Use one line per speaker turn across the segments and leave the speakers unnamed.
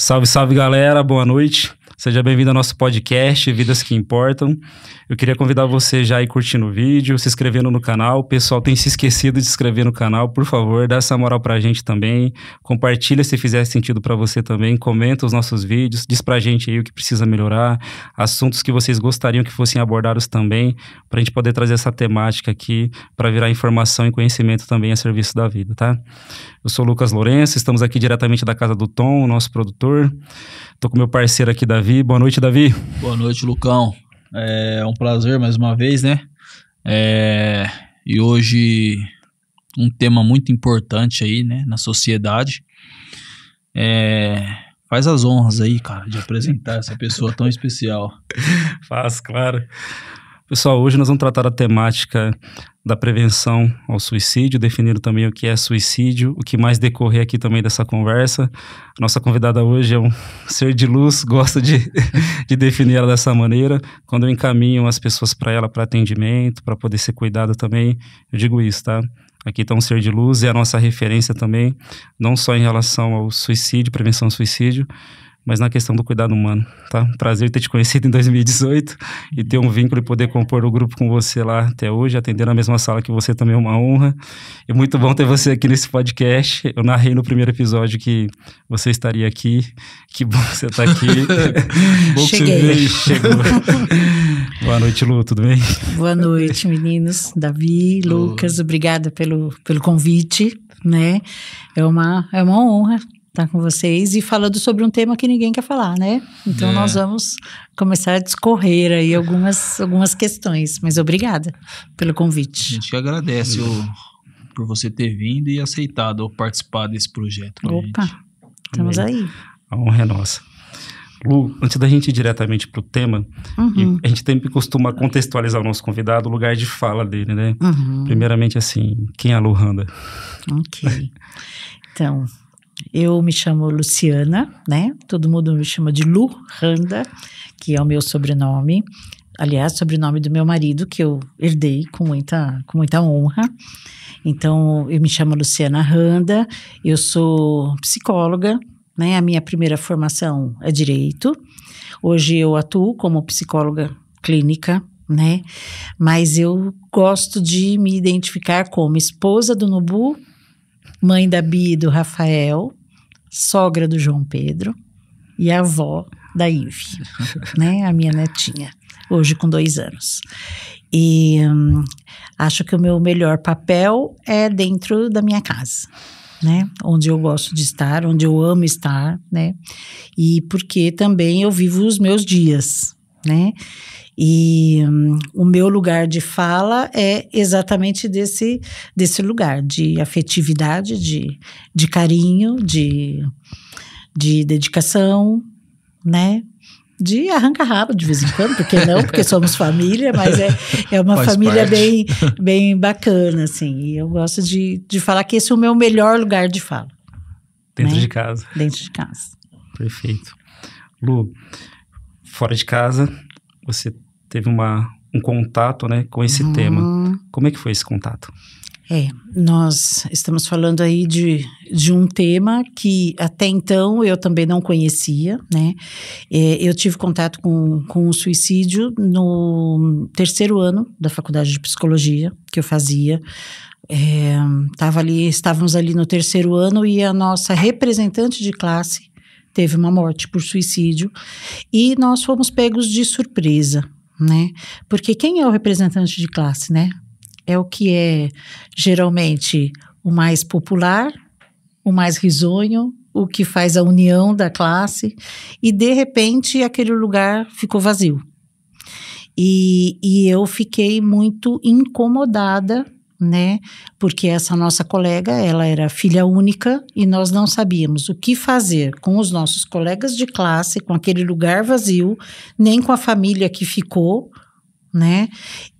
Salve, salve galera, boa noite. Seja bem-vindo ao nosso podcast Vidas que Importam. Eu queria convidar você já a ir curtindo o vídeo, se inscrevendo no canal. O pessoal tem se esquecido de se inscrever no canal. Por favor, dá essa moral pra gente também. Compartilha se fizer sentido pra você também. Comenta os nossos vídeos. Diz pra gente aí o que precisa melhorar. Assuntos que vocês gostariam que fossem abordados também. Pra gente poder trazer essa temática aqui pra virar informação e conhecimento também a serviço da vida, tá? Eu sou o Lucas Lourenço. Estamos aqui diretamente da casa do Tom, o nosso produtor. Tô com meu parceiro aqui, Davi. Boa noite, Davi.
Boa noite, Lucão. É um prazer mais uma vez, né? E hoje um tema muito importante aí, né, na sociedade. Faz as honras aí, cara, de apresentar essa pessoa tão especial.
Faz, claro. Pessoal, hoje nós vamos tratar a temática da prevenção ao suicídio, definindo também o que é suicídio, o que mais decorrer aqui também dessa conversa. A nossa convidada hoje é um ser de luz, gosto de definir ela dessa maneira. Quando eu encaminho as pessoas para ela, para atendimento, para poder ser cuidada também, eu digo isso, tá? Aqui está um ser de luz, é a nossa referência também, não só em relação ao suicídio, prevenção ao suicídio, mas na questão do cuidado humano, tá? Prazer ter te conhecido em 2018 e ter um vínculo e poder compor o grupo com você lá até hoje, atender na mesma sala que você também é uma honra. E muito bom ter você aqui nesse podcast. Eu narrei no primeiro episódio que você estaria aqui. Que bom que você está aqui. Bom que
Cheguei.
você veio. Chegou. Boa noite, Lu, tudo bem?
Boa noite, meninos. Davi, Lucas, obrigada pelo convite, né? É uma honra estar com vocês e falando sobre um tema que ninguém quer falar, né? Então nós vamos começar a discorrer aí algumas questões, mas obrigada pelo
A
convite.
gente que agradece por você ter vindo e aceitado participar desse projeto.
Opa, estamos aí.
A honra é nossa. Lu, antes da gente ir diretamente para o tema, a gente sempre costuma contextualizar o nosso convidado, o lugar de fala dele, né? Primeiramente, assim, quem é a Lu Randa?
Ok. Então, eu me chamo Luciana, né? Todo mundo me chama de Lu Randa, que é o meu sobrenome. Aliás, sobrenome do meu marido, que eu herdei com muita honra. Então, eu me chamo Luciana Randa, eu sou psicóloga, né? A minha primeira formação é Direito. Hoje eu atuo como psicóloga clínica, né? Mas eu gosto de me identificar como esposa do Nubu, mãe da Bia e do Rafael, sogra do João Pedro e avó da Ive, né? A minha netinha, hoje com 2 anos. E acho que o meu melhor papel é dentro da minha casa, né? Onde eu gosto de estar, onde eu amo estar, né? E porque também eu vivo os meus dias, né? E o meu lugar de fala é exatamente desse lugar de afetividade, de carinho, de dedicação, né? De arranca-rabo de vez em quando, porque não, porque somos família, mas é uma
Faz
família
parte.
bem bacana, assim. E eu gosto de falar que esse é o meu melhor lugar de fala.
Dentro
né?
de casa.
Dentro de casa.
Perfeito. Lu, fora de casa, você teve um contato, né, com esse tema. Como é que foi esse contato?
Nós estamos falando aí de um tema que até então eu também não conhecia, né? Eu tive contato com o suicídio no 3º ano da faculdade de psicologia que eu fazia. Estávamos ali no 3º ano e a nossa representante de classe teve uma morte por suicídio e nós fomos pegos de surpresa, né? Porque quem é o representante de classe, né? É o que é geralmente o mais popular, o mais risonho, o que faz a união da classe e de repente aquele lugar ficou vazio. E eu fiquei muito incomodada, né? Porque essa nossa colega, ela era filha única e nós não sabíamos o que fazer com os nossos colegas de classe, com aquele lugar vazio, nem com a família que ficou, né?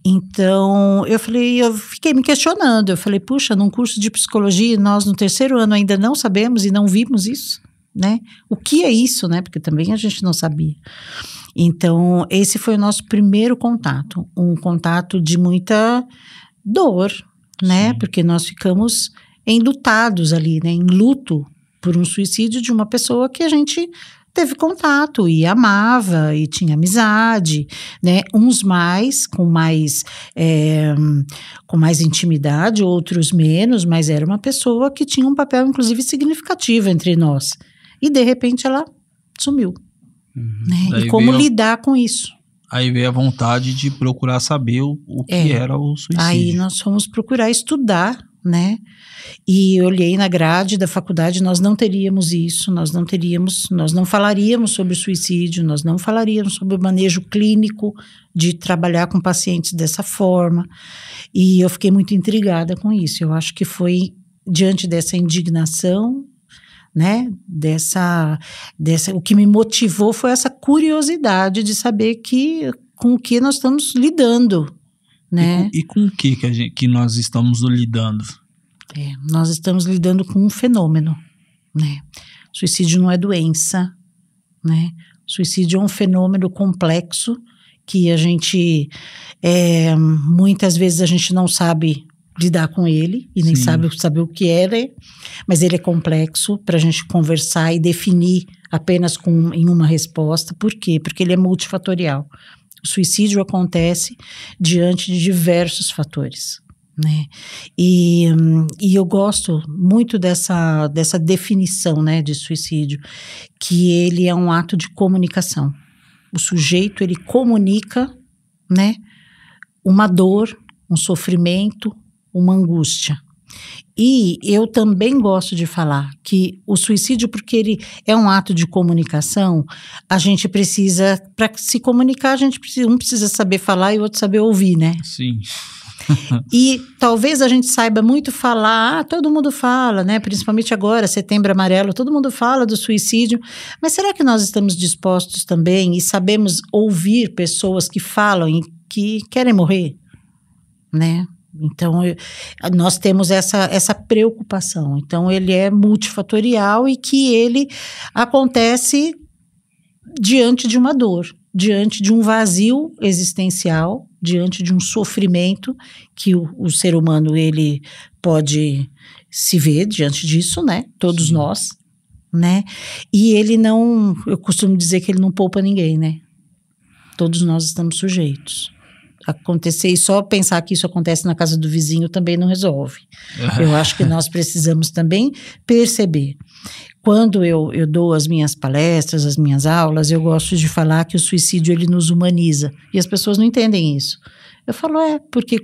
Então, eu fiquei me questionando, eu falei, puxa, num curso de psicologia, nós no 3º ano ainda não sabemos e não vimos isso, né? O que é isso, né? Porque também a gente não sabia. Então, esse foi o nosso primeiro contato, um contato de muita dor, né?
Sim.
Porque nós ficamos enlutados ali, né? Em luto por um suicídio de uma pessoa que a gente teve contato e amava e tinha amizade, né? Uns com mais intimidade, outros menos, mas era uma pessoa que tinha um papel, inclusive, significativo entre nós. E, de repente, ela sumiu. Né? E como lidar com isso?
Aí veio a vontade de procurar saber o que era o suicídio.
Aí nós fomos procurar estudar, né? E eu olhei na grade da faculdade, nós não teríamos isso, nós não falaríamos sobre suicídio, nós não falaríamos sobre o manejo clínico de trabalhar com pacientes dessa forma. E eu fiquei muito intrigada com isso. Eu acho que foi diante dessa indignação, né, o que me motivou foi essa curiosidade de saber com o que nós estamos lidando, né?
E com o que nós estamos lidando?
Nós estamos lidando com um fenômeno, né? Suicídio não é doença, né? Suicídio é um fenômeno complexo que a gente, muitas vezes a gente não sabe lidar com ele e nem sabe o que é, mas ele é complexo para a gente conversar e definir apenas em uma resposta. Por quê? Porque ele é multifatorial. O suicídio acontece diante de diversos fatores, né? E eu gosto muito dessa definição, né, de suicídio, que ele é um ato de comunicação. O sujeito, ele comunica, né, uma dor, um sofrimento, uma angústia. E eu também gosto de falar que o suicídio, porque ele é um ato de comunicação, a gente precisa, para se comunicar, um precisa saber falar e o outro saber ouvir, né?
Sim.
E talvez a gente saiba muito falar, todo mundo fala, né? Principalmente agora, Setembro Amarelo, todo mundo fala do suicídio, mas será que nós estamos dispostos também e sabemos ouvir pessoas que falam e que querem morrer, né? Então, nós temos essa preocupação. Então, ele é multifatorial e que ele acontece diante de uma dor, diante de um vazio existencial, diante de um sofrimento que o ser humano, ele pode se ver diante disso, né? Todos nós, né? E ele não, eu costumo dizer que ele não poupa ninguém, né? Todos nós estamos sujeitos. Acontecer e só pensar que isso acontece na casa do vizinho também não resolve. Eu acho que nós precisamos também perceber. Quando eu dou as minhas palestras, as minhas aulas, eu gosto de falar que o suicídio, ele nos humaniza. E as pessoas não entendem isso. Eu falo, porque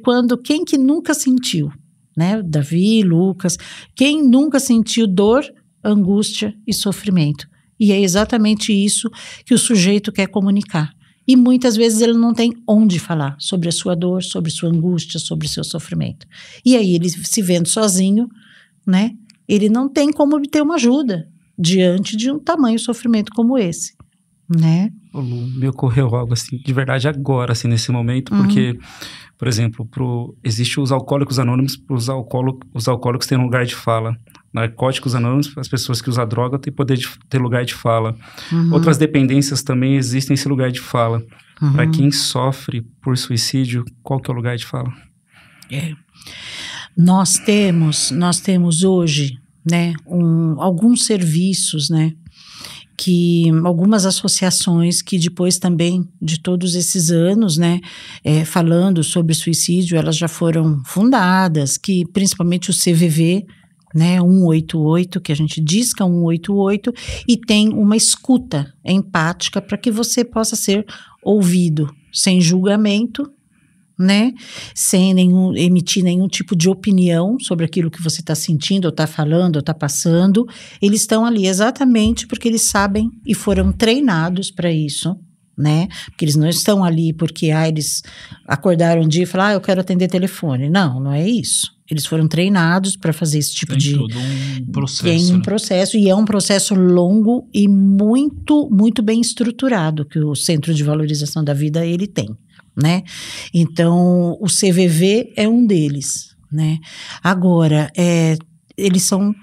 quem que nunca sentiu, né? Davi, Lucas, quem nunca sentiu dor, angústia e sofrimento? E é exatamente isso que o sujeito quer comunicar. E muitas vezes ele não tem onde falar sobre a sua dor, sobre sua angústia, sobre o seu sofrimento. E aí ele se vendo sozinho, né? Ele não tem como obter uma ajuda diante de um tamanho sofrimento como esse, né?
Me ocorreu algo assim, de verdade agora, assim, nesse momento, porque, por exemplo, existe os alcoólicos anônimos, os alcoólicos têm um lugar de fala. Narcóticos anônimos, as pessoas que usam droga têm poder de ter lugar de fala. Outras dependências também existem esse lugar de fala. Para quem sofre por suicídio, qual que é o lugar de fala?
Nós temos hoje, né, alguns serviços, né, algumas associações que depois também de todos esses anos, né, falando sobre suicídio, elas já foram fundadas, que principalmente o CVV, né, 188, que a gente disca 188, e tem uma escuta empática para que você possa ser ouvido sem julgamento, né, sem emitir nenhum tipo de opinião sobre aquilo que você está sentindo, ou está falando, ou está passando. Eles estão ali exatamente porque eles sabem e foram treinados para isso, né, porque eles não estão ali porque eles acordaram um dia e falaram, eu quero atender telefone. Não é isso. Eles foram treinados para fazer esse tipo de...
Tem todo um processo.
Tem um processo, e é um processo longo e muito, muito bem estruturado que o Centro de Valorização da Vida, ele tem, né? Então, o CVV é um deles, né? Agora, eles são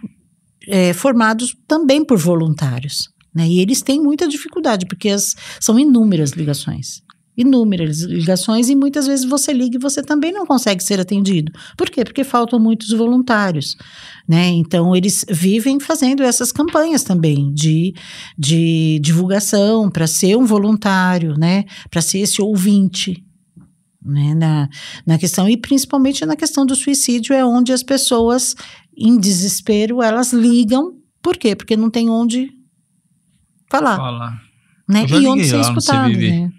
formados também por voluntários, né? E eles têm muita dificuldade, porque são inúmeras ligações, Inúmeras ligações e muitas vezes você liga e você também não consegue ser atendido. Por quê? Porque faltam muitos voluntários, né? Então, eles vivem fazendo essas campanhas também de divulgação para ser um voluntário, né? Para ser esse ouvinte, né? Na questão, e principalmente na questão do suicídio, é onde as pessoas, em desespero, elas ligam. Por quê? Porque não tem onde falar. Né? E onde ser escutado, né?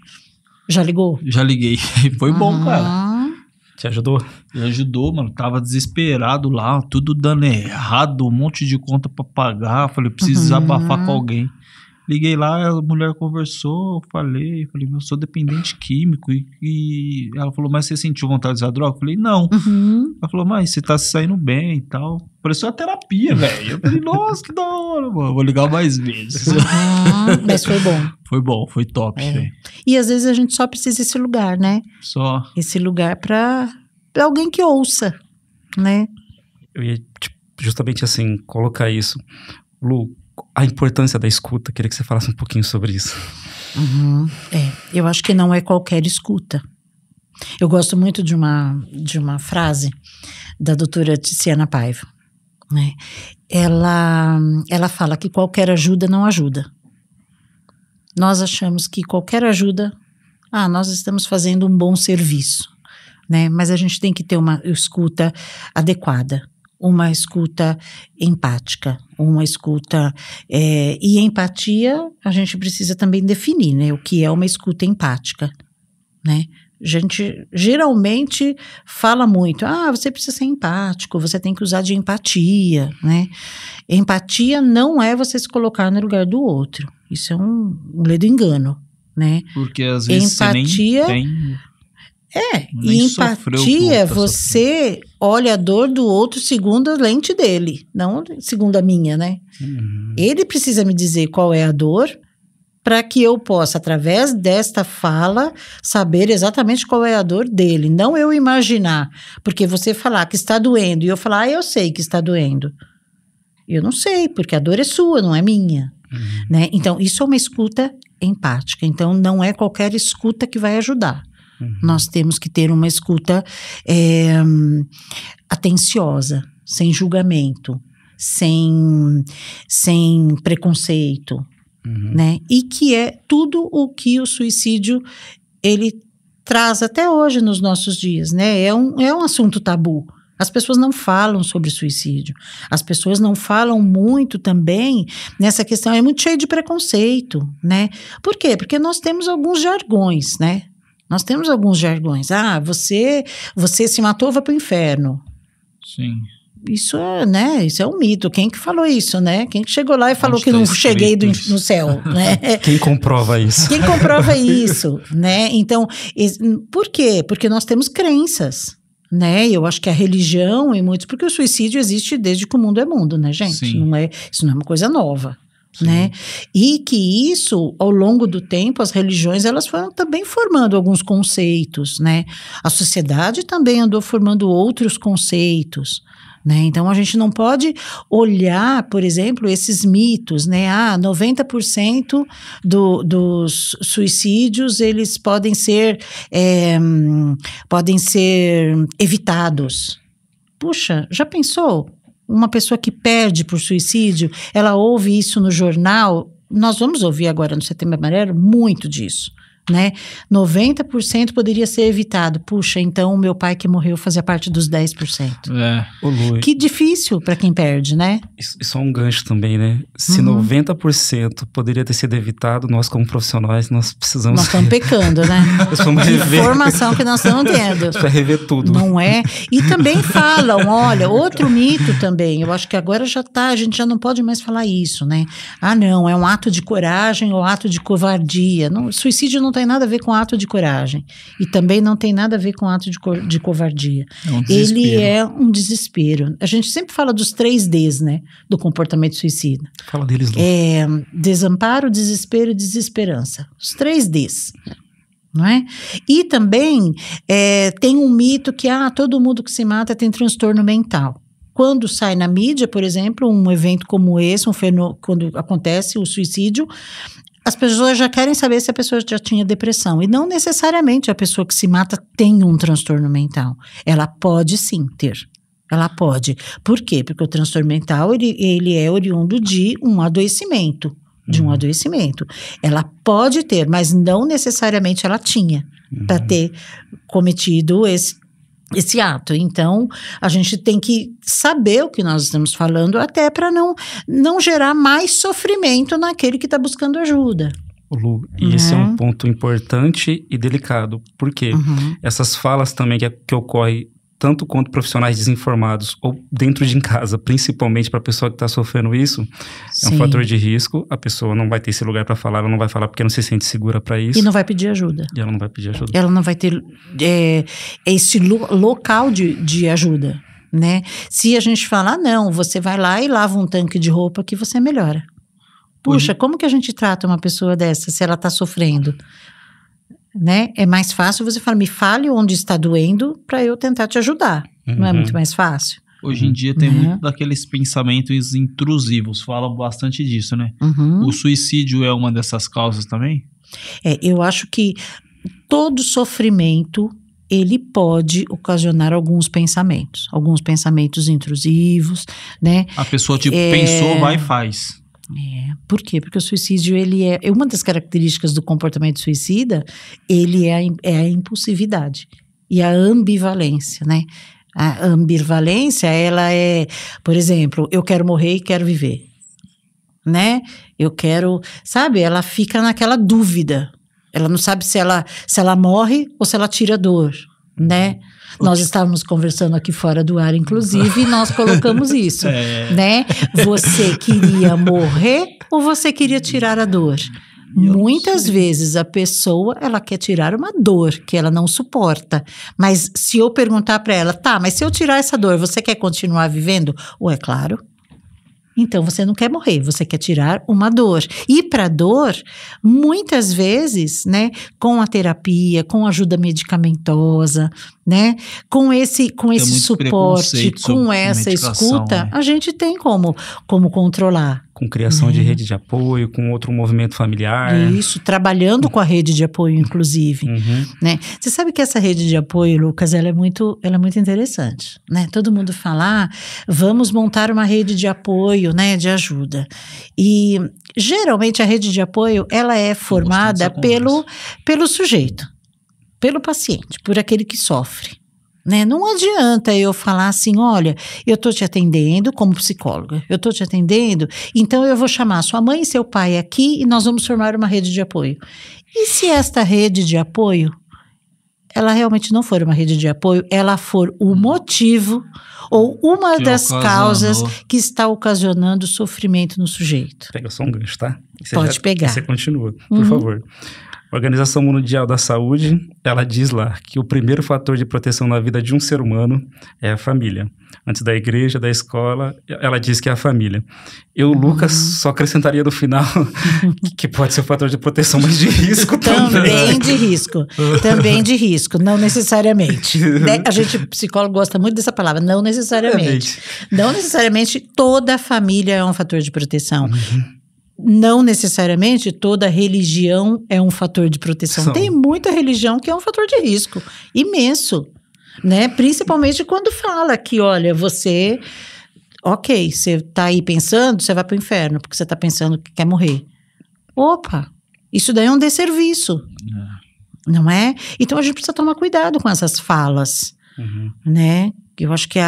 Já ligou?
Já liguei. Foi bom, cara.
Te ajudou?
Me ajudou, mano. Tava desesperado lá, tudo dando errado, um monte de conta pra pagar. Falei, preciso desabafar com alguém. Liguei lá, a mulher conversou, falei, eu sou dependente químico. E ela falou, mas você sentiu vontade de usar droga? Eu falei, não. Ela falou, mas você tá se saindo bem e tal. Pareceu uma terapia, velho. Eu falei, nossa, que da hora, mano. Vou ligar mais vezes.
Mas foi bom.
Foi bom, foi top, velho.
E às vezes a gente só precisa desse lugar, né?
Só.
Esse lugar pra alguém que ouça, né?
Eu ia justamente assim, colocar isso. Lu, a importância da escuta, queria que você falasse um pouquinho sobre isso.
Eu acho que não é qualquer escuta. Eu gosto muito de uma frase da doutora Tiziana Paiva, né? Ela fala que qualquer ajuda não ajuda. Nós achamos que qualquer ajuda, nós estamos fazendo um bom serviço, né? Mas a gente tem que ter uma escuta adequada, uma escuta empática, uma escuta... e empatia, a gente precisa também definir, né? O que é uma escuta empática, né? A gente geralmente fala muito, você precisa ser empático, você tem que usar de empatia, né? Empatia não é você se colocar no lugar do outro. Isso é um ledo engano, né?
Porque às vezes empatia, você nem tem...
e empatia é você olha a dor do outro segundo a lente dele, não segundo a minha, né? Ele precisa me dizer qual é a dor para que eu possa, através desta fala, saber exatamente qual é a dor dele. Não eu imaginar, porque você falar que está doendo e eu falar, eu sei que está doendo. Eu não sei, porque a dor é sua, não é minha. Né? Então, isso é uma escuta empática. Então, não é qualquer escuta que vai ajudar. Nós temos que ter uma escuta atenciosa, sem julgamento, sem preconceito, né? E que é tudo o que o suicídio ele traz até hoje nos nossos dias, né? É um assunto tabu. As pessoas não falam sobre suicídio. As pessoas não falam muito também nessa questão. É muito cheio de preconceito, né? Por quê? Porque nós temos alguns jargões, né? Nós temos alguns jargões. Você se matou, vai para o inferno.
Sim.
Isso é, né? Isso é um mito. Quem que falou isso, né? Quem que chegou lá e falou que não cheguei no céu, né?
Quem comprova isso?
Quem comprova isso, né? Então, por quê? Porque nós temos crenças, né? Eu acho que a religião e muitos... Porque o suicídio existe desde que o mundo é mundo, né, gente? Isso não é uma coisa nova. Né? E que isso, ao longo do tempo, as religiões, elas foram também formando alguns conceitos, né? A sociedade também andou formando outros conceitos, né? Então, a gente não pode olhar, por exemplo, esses mitos, né? 90% dos suicídios, eles podem ser evitados. Puxa, já pensou? Uma pessoa que perde por suicídio, ela ouve isso no jornal, nós vamos ouvir agora no Setembro Amarelo muito disso, né? 90% poderia ser evitado. Puxa, então o meu pai que morreu fazia parte dos 10%. Que difícil para quem perde, né?
Isso é um gancho também, né? Se 90% poderia ter sido evitado, nós como profissionais, nós precisamos...
Nós estamos pecando, né? Informação que nós estamos tendo.
Para rever tudo.
Não é? E também falam, olha, outro mito também, eu acho que agora a gente já não pode mais falar isso, né? Não, é um ato de coragem ou ato de covardia. Suicídio não tem nada a ver com ato de coragem. E também não tem nada a ver com ato de covardia. Ele é um desespero. A gente sempre fala dos 3 Ds, né? Do comportamento suicida.
Fala deles, Lu.
Desamparo, desespero e desesperança. Os 3 Ds. Não é? E também tem um mito que todo mundo que se mata tem transtorno mental. Quando sai na mídia, por exemplo, um evento como esse, quando acontece o suicídio, as pessoas já querem saber se a pessoa já tinha depressão. E não necessariamente a pessoa que se mata tem um transtorno mental. Ela pode sim ter. Ela pode. Por quê? Porque o transtorno mental, ele é oriundo de um adoecimento. Ela pode ter, mas não necessariamente ela tinha para ter cometido esse ato. Então, a gente tem que saber o que nós estamos falando até para não gerar mais sofrimento naquele que está buscando ajuda.
Lu, e esse é um ponto importante e delicado. Por quê? Essas falas também que ocorrem tanto quanto profissionais desinformados ou dentro de casa, principalmente para a pessoa que está sofrendo isso, é um fator de risco. A pessoa não vai ter esse lugar para falar, ela não vai falar porque não se sente segura para isso.
E não vai pedir ajuda.
Ela
não vai ter esse local de ajuda, né? Se a gente falar, não, você vai lá e lava um tanque de roupa que você melhora. Puxa, como que a gente trata uma pessoa dessa se ela está sofrendo? Né? É mais fácil você falar, me fale onde está doendo para eu tentar te ajudar. Não é muito mais fácil?
Hoje em dia tem muito daqueles pensamentos intrusivos, falam bastante disso, né? O suicídio é uma dessas causas também?
Eu acho que todo sofrimento, ele pode ocasionar alguns pensamentos intrusivos, né?
A pessoa pensou, vai e faz.
Por quê? Porque o suicídio, ele é uma das características do comportamento suicida, ele é a impulsividade e a ambivalência, né? A ambivalência, ela é, por exemplo, eu quero morrer e quero viver, né? Eu quero, sabe? Ela fica naquela dúvida, ela não sabe se ela morre ou se ela tira dor, né? Nós estávamos conversando aqui fora do ar, inclusive, e nós colocamos isso, né? Você queria morrer ou você queria tirar a dor? Muitas vezes a pessoa, ela quer tirar uma dor que ela não suporta. Mas se eu perguntar para ela, tá, mas se eu tirar essa dor, você quer continuar vivendo? É claro. Então, você não quer morrer, você quer tirar uma dor. E para dor, muitas vezes, né, com a terapia, com ajuda medicamentosa, né, com esse suporte, com essa escuta, a gente tem como controlar.
Com criação de rede de apoio, com outro movimento familiar.
Isso, trabalhando com a rede de apoio, inclusive. Né? Você sabe que essa rede de apoio, Lucas, ela é muito interessante. Né? Todo mundo fala, vamos montar uma rede de apoio, né, de ajuda. E, geralmente, a rede de apoio, ela é formada pelo sujeito, pelo paciente, por aquele que sofre. Né? Não adianta eu falar assim, olha, eu estou te atendendo como psicóloga, então eu vou chamar sua mãe e seu pai aqui e nós vamos formar uma rede de apoio. E se esta rede de apoio, ela realmente não for uma rede de apoio, ela for o motivo ou uma das causas que está ocasionando sofrimento no sujeito?
Pega só um gancho, tá?
Pode pegar.
Você continua, por favor. A Organização Mundial da Saúde, ela diz lá que o primeiro fator de proteção na vida de um ser humano é a família. Antes da igreja, da escola, ela diz que é a família. Eu, Lucas, só acrescentaria no final que pode ser um fator de proteção, mas de risco também.
Também de risco, não necessariamente. A gente, psicólogo, gosta muito dessa palavra, não necessariamente. Não necessariamente toda a família é um fator de proteção. Não necessariamente toda religião é um fator de proteção. Tem muita religião que é um fator de risco imenso, né? Principalmente quando fala que, olha, você tá aí pensando, você vai pro inferno, porque você tá pensando que quer morrer. Opa, isso daí é um desserviço, não é? Então a gente precisa tomar cuidado com essas falas, né? Eu acho que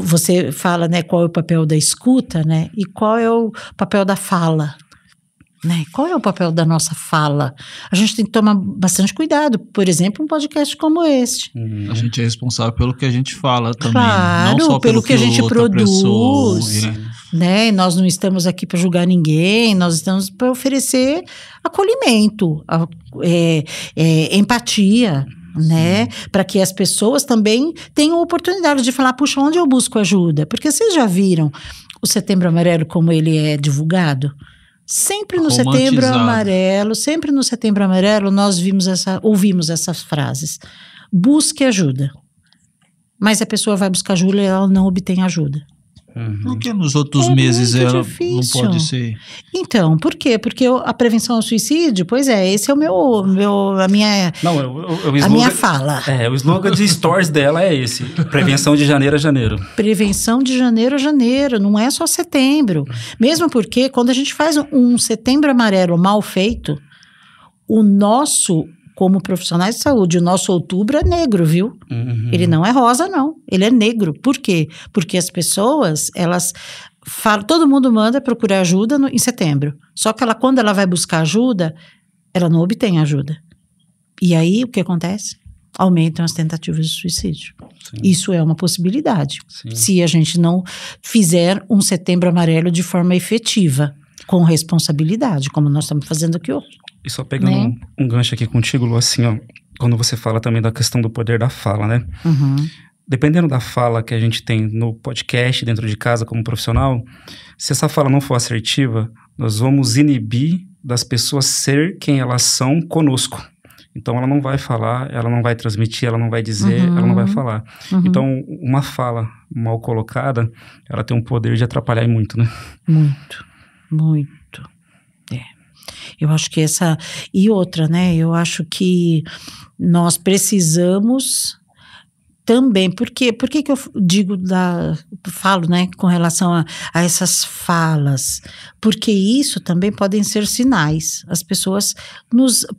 você fala, né, qual é o papel da escuta, né? E qual é o papel da fala? Né? Qual é o papel da nossa fala? A gente tem que tomar bastante cuidado. Por exemplo, um podcast como este.
A gente é responsável pelo que a gente fala também.
Claro,
não só
pelo que a gente produz. Né? Nós não estamos aqui para julgar ninguém, nós estamos para oferecer acolhimento, empatia, né? Para que as pessoas também tenham oportunidade de falar, puxa, onde eu busco ajuda? Porque vocês já viram o Setembro Amarelo como ele é divulgado? Sempre no Setembro Amarelo, nós ouvimos essas frases. Busque ajuda. Mas a pessoa vai buscar ajuda e ela não obtém ajuda.
Por que nos outros
É
meses
muito
ela
difícil.
não pode ser?
Então, por quê? Porque a prevenção ao suicídio, pois é, esse é a minha
Não,
a minha fala.
O slogan de stories dela é esse: prevenção de janeiro a janeiro.
Prevenção de janeiro a janeiro, não é só setembro. Mesmo porque quando a gente faz um setembro amarelo mal feito, o nosso, como profissionais de saúde, o nosso outubro é negro, viu? Ele não é rosa, não. Ele é negro. Por quê? Porque as pessoas, elas falam, todo mundo manda procurar ajuda em setembro. Só que quando ela vai buscar ajuda, ela não obtém ajuda. E aí, o que acontece? Aumentam as tentativas de suicídio.
Sim.
Isso é uma possibilidade.
Sim.
Se a gente não fizer um setembro amarelo de forma efetiva, com responsabilidade, como nós estamos fazendo aqui hoje.
E só pegando um gancho aqui contigo, Lu, assim, ó, quando você fala também da questão do poder da fala, né? Dependendo da fala que a gente tem no podcast, dentro de casa, como profissional, se essa fala não for assertiva, nós vamos inibir das pessoas ser quem elas são conosco. Então, ela não vai falar, ela não vai transmitir, ela não vai dizer, ela não vai falar. Então, uma fala mal colocada, ela tem um poder de atrapalhar e muito, né?
Muito. Eu acho que e outra, né? Eu acho que nós precisamos também, por que que eu falo, né, com relação a essas falas? Porque isso também podem ser sinais. As pessoas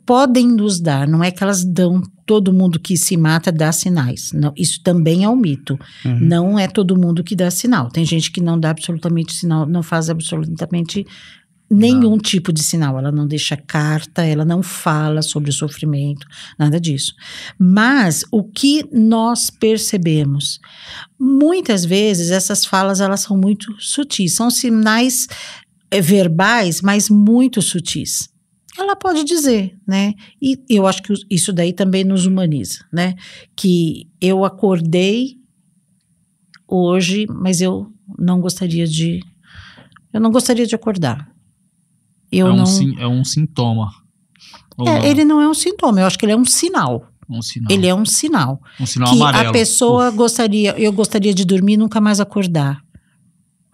podem nos dar, não é que elas dão, todo mundo que se mata dá sinais. Não, isso também é um mito. Não é todo mundo que dá sinal. Tem gente que não dá absolutamente sinal, não faz absolutamente nenhum tipo de sinal. Ela não deixa carta, ela não fala sobre o sofrimento, nada disso. Mas o que nós percebemos? Muitas vezes essas falas, elas são muito sutis, são sinais verbais, mas muito sutis. Ela pode dizer, né? E eu acho que isso daí também nos humaniza, né? Que eu acordei hoje, mas eu não gostaria de acordar.
É um sintoma.
Ele não é um sintoma, eu acho que ele é um sinal. Ele é um sinal.
Um sinal
que
amarelo.
A pessoa eu gostaria de dormir e nunca mais acordar,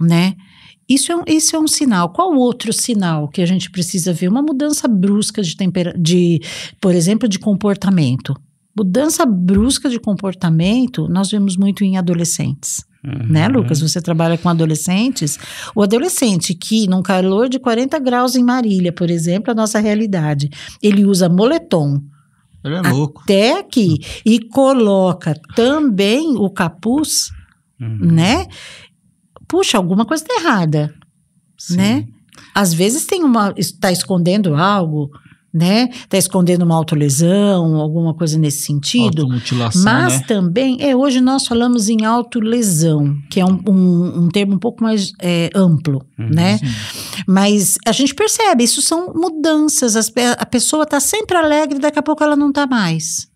né? Isso é um sinal. Qual outro sinal que a gente precisa ver? Uma mudança brusca por exemplo, de comportamento. Mudança brusca de comportamento, nós vemos muito em adolescentes. Né, Lucas? Você trabalha com adolescentes. O adolescente que, num calor de 40 graus em Marília, por exemplo, a nossa realidade, ele usa moletom.
Ele é louco.
Até aqui. E coloca também o capuz, né? Puxa, alguma coisa está errada, né? Às vezes está escondendo algo, né? Está escondendo uma autolesão, alguma coisa nesse sentido.
Automutilação,
mas
né?
também, hoje nós falamos em autolesão, que é um termo um pouco mais amplo, né?
Sim.
Mas a gente percebe, isso são mudanças, a pessoa está sempre alegre, daqui a pouco ela não está mais,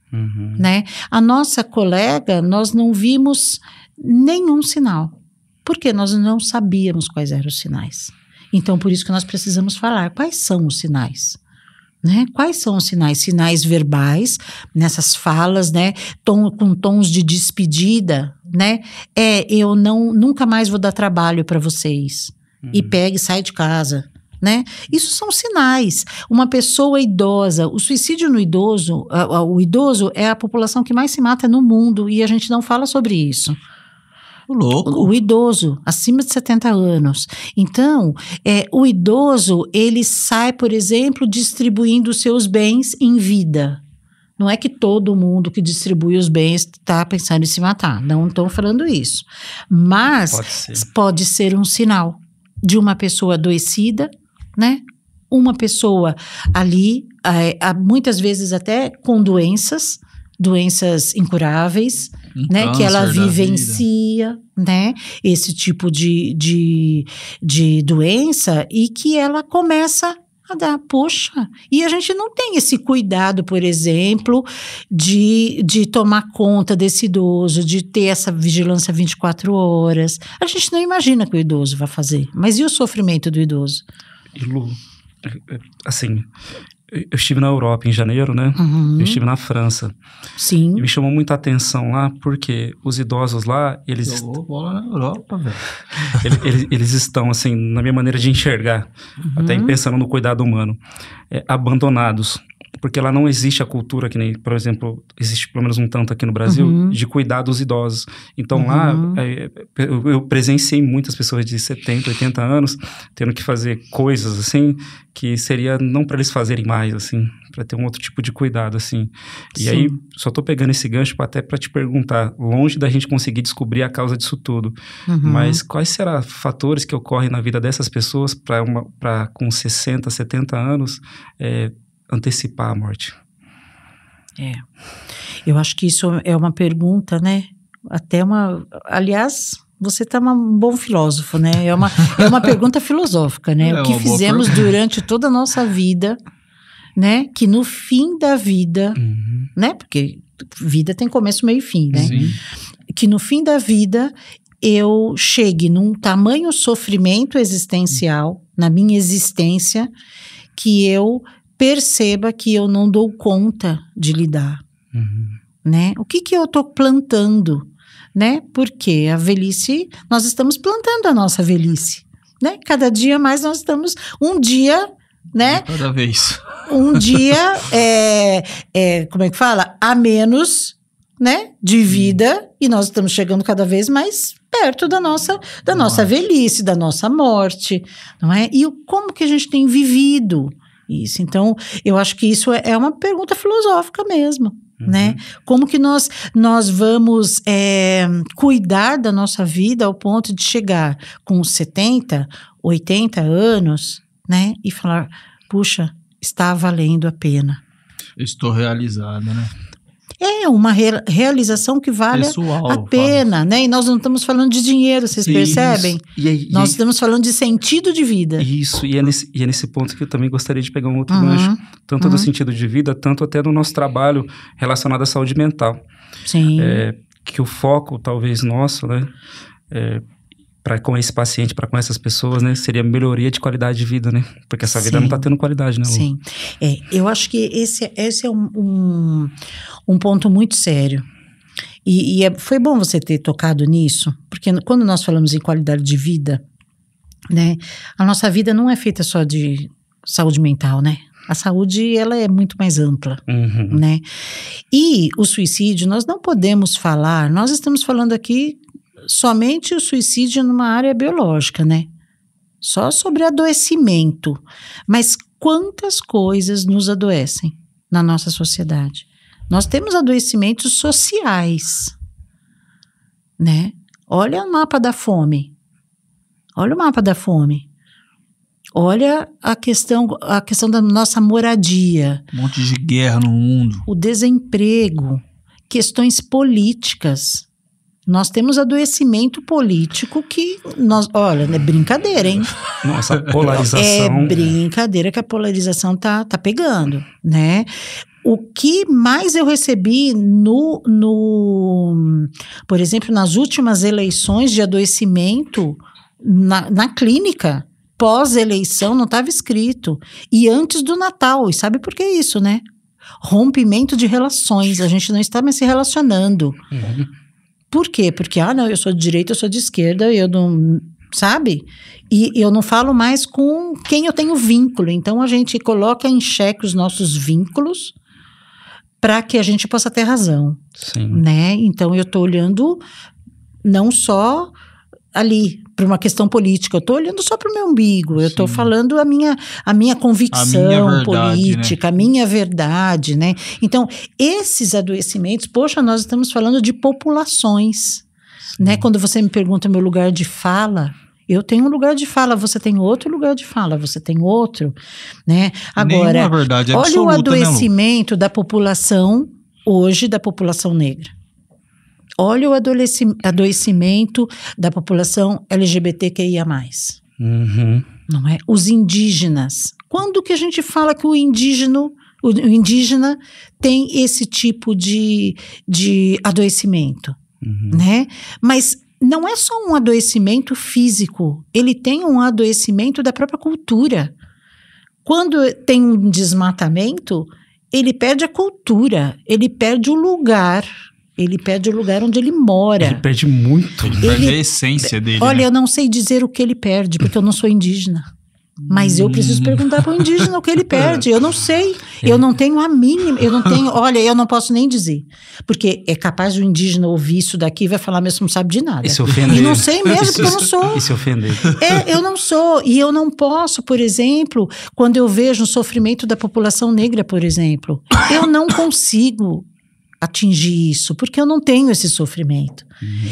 né? A nossa colega, nós não vimos nenhum sinal, porque nós não sabíamos quais eram os sinais. Então, por isso que nós precisamos falar, quais são os sinais? Né? Quais são os sinais? Sinais verbais, nessas falas, né? Com tons de despedida, né? Eu nunca mais vou dar trabalho para vocês. E pega e sai de casa, né? Isso são sinais. Uma pessoa idosa, o suicídio no idoso, o idoso é a população que mais se mata no mundo e a gente não fala sobre isso. O idoso, acima de 70 anos. Então, o idoso, ele sai, por exemplo, distribuindo os seus bens em vida. Não é que todo mundo que distribui os bens está pensando em se matar. Não estou falando isso. Mas pode ser um sinal de uma pessoa adoecida, né? Uma pessoa ali, muitas vezes até com doenças incuráveis, né, que ela vivencia, né, esse tipo de doença e que ela começa a dar, poxa, e a gente não tem esse cuidado, por exemplo, de tomar conta desse idoso, de ter essa vigilância 24 horas. A gente não imagina que o idoso vai fazer, mas e o sofrimento do idoso?
E Lu, assim, eu estive na Europa em janeiro, né?
Uhum.
Eu estive na França.
Sim.
E me chamou muita atenção lá, porque os idosos lá,
Jogou bola na Europa, velho.
eles estão, assim, na minha maneira de enxergar, até pensando no cuidado humano, abandonados. Porque lá não existe a cultura, que nem, por exemplo, existe pelo menos um tanto aqui no Brasil, de cuidar dos idosos. Então lá, eu presenciei muitas pessoas de 70, 80 anos tendo que fazer coisas, assim, que seria não para eles fazerem mais, assim, para ter um outro tipo de cuidado, assim. E
Sim.
aí, só tô pegando esse gancho até para te perguntar, longe da gente conseguir descobrir a causa disso tudo, mas quais serão fatores que ocorrem na vida dessas pessoas para com 60, 70 anos, antecipar a morte?
Eu acho que isso é uma pergunta, né? Até uma... Aliás, você tá um bom filósofo, né? É uma pergunta filosófica, né? O que fizemos durante toda a nossa vida, né? Que no fim da vida, né? Porque vida tem começo, meio e fim, né?
Sim.
Que no fim da vida eu chegue num tamanho sofrimento existencial, na minha existência, que eu perceba que eu não dou conta de lidar, né? O que eu estou plantando, né? Porque a velhice, nós estamos plantando a nossa velhice, né? Cada dia mais nós estamos, um dia, né?
Cada vez.
Um dia, como é que fala? A menos, né? De vida, e nós estamos chegando cada vez mais perto da nossa velhice, da nossa morte, não é? E como que a gente tem vivido isso? Então, eu acho que isso é uma pergunta filosófica mesmo, né? Como que nós vamos cuidar da nossa vida ao ponto de chegar com 70, 80 anos, né? E falar, puxa, está valendo a pena.
Eu estou realizada, né?
É uma realização que vale
pessoal,
a pena, né? E nós não estamos falando de dinheiro, vocês percebem? Nós estamos falando de sentido de vida.
Isso, e é nesse ponto que eu também gostaria de pegar um outro gancho, tanto do sentido de vida, tanto até do nosso trabalho relacionado à saúde mental.
Sim.
Que o foco, talvez, nosso, né? Com esse paciente, para com essas pessoas, né? Seria melhoria de qualidade de vida, né? Porque essa vida não está tendo qualidade, né, Lu?
Sim. Eu acho que esse é um ponto muito sério. E foi bom você ter tocado nisso, porque quando nós falamos em qualidade de vida, né? A nossa vida não é feita só de saúde mental, né? A saúde, ela é muito mais ampla, né? E o suicídio, nós não podemos falar, nós estamos falando aqui somente o suicídio numa área biológica, né? Só sobre adoecimento. Mas quantas coisas nos adoecem na nossa sociedade? Nós temos adoecimentos sociais, né? Olha o mapa da fome. Olha o mapa da fome. Olha a questão da nossa moradia.
Um monte de guerra no mundo.
O desemprego. Questões políticas. Nós temos adoecimento político que olha, é brincadeira, hein?
Nossa, a polarização.
É brincadeira que a polarização tá pegando, né? O que mais eu recebi por exemplo, nas últimas eleições de adoecimento na clínica, pós-eleição, não estava escrito. E antes do Natal, e sabe por que isso, né? Rompimento de relações, a gente não está mais se relacionando. Por quê? Porque, não, eu sou de direita, eu sou de esquerda, eu não, sabe? E eu não falo mais com quem eu tenho vínculo. Então, a gente coloca em xeque os nossos vínculos para que a gente possa ter razão.
Sim.
Né? Então, eu estou olhando não só ali para uma questão política, eu estou olhando só para o meu umbigo, eu estou falando a minha convicção política, né? A minha verdade, né? Então, esses adoecimentos, poxa, nós estamos falando de populações, né? Quando você me pergunta meu lugar de fala, eu tenho um lugar de fala, você tem outro lugar de fala, você tem outro, né? Agora,
verdade
olha o
absoluta,
adoecimento, né, da população hoje, da população negra. Olha o adoecimento da população LGBTQIA+. Não é? Os indígenas. Quando que a gente fala que o indígena tem esse tipo de adoecimento? Né? Mas não é só um adoecimento físico, ele tem um adoecimento da própria cultura. Quando tem um desmatamento, ele perde a cultura, ele perde o lugar. Ele perde o lugar onde ele mora.
Ele perde muito.
Ele perde a essência dele.
Olha,
né?
eu não sei dizer o que ele perde, porque eu não sou indígena. Mas eu preciso perguntar para o indígena o que ele perde. Eu não sei. Eu não tenho a mínima. Eu não tenho. Olha, eu não posso nem dizer. Porque é capaz o indígena ouvir isso daqui e vai falar mesmo que não sabe de nada.
E se ofender.
E não sei mesmo, porque eu não sou.
E se ofender.
Eu não sou. E eu não posso, por exemplo, quando eu vejo o sofrimento da população negra, por exemplo, eu não consigo atingir isso, porque eu não tenho esse sofrimento.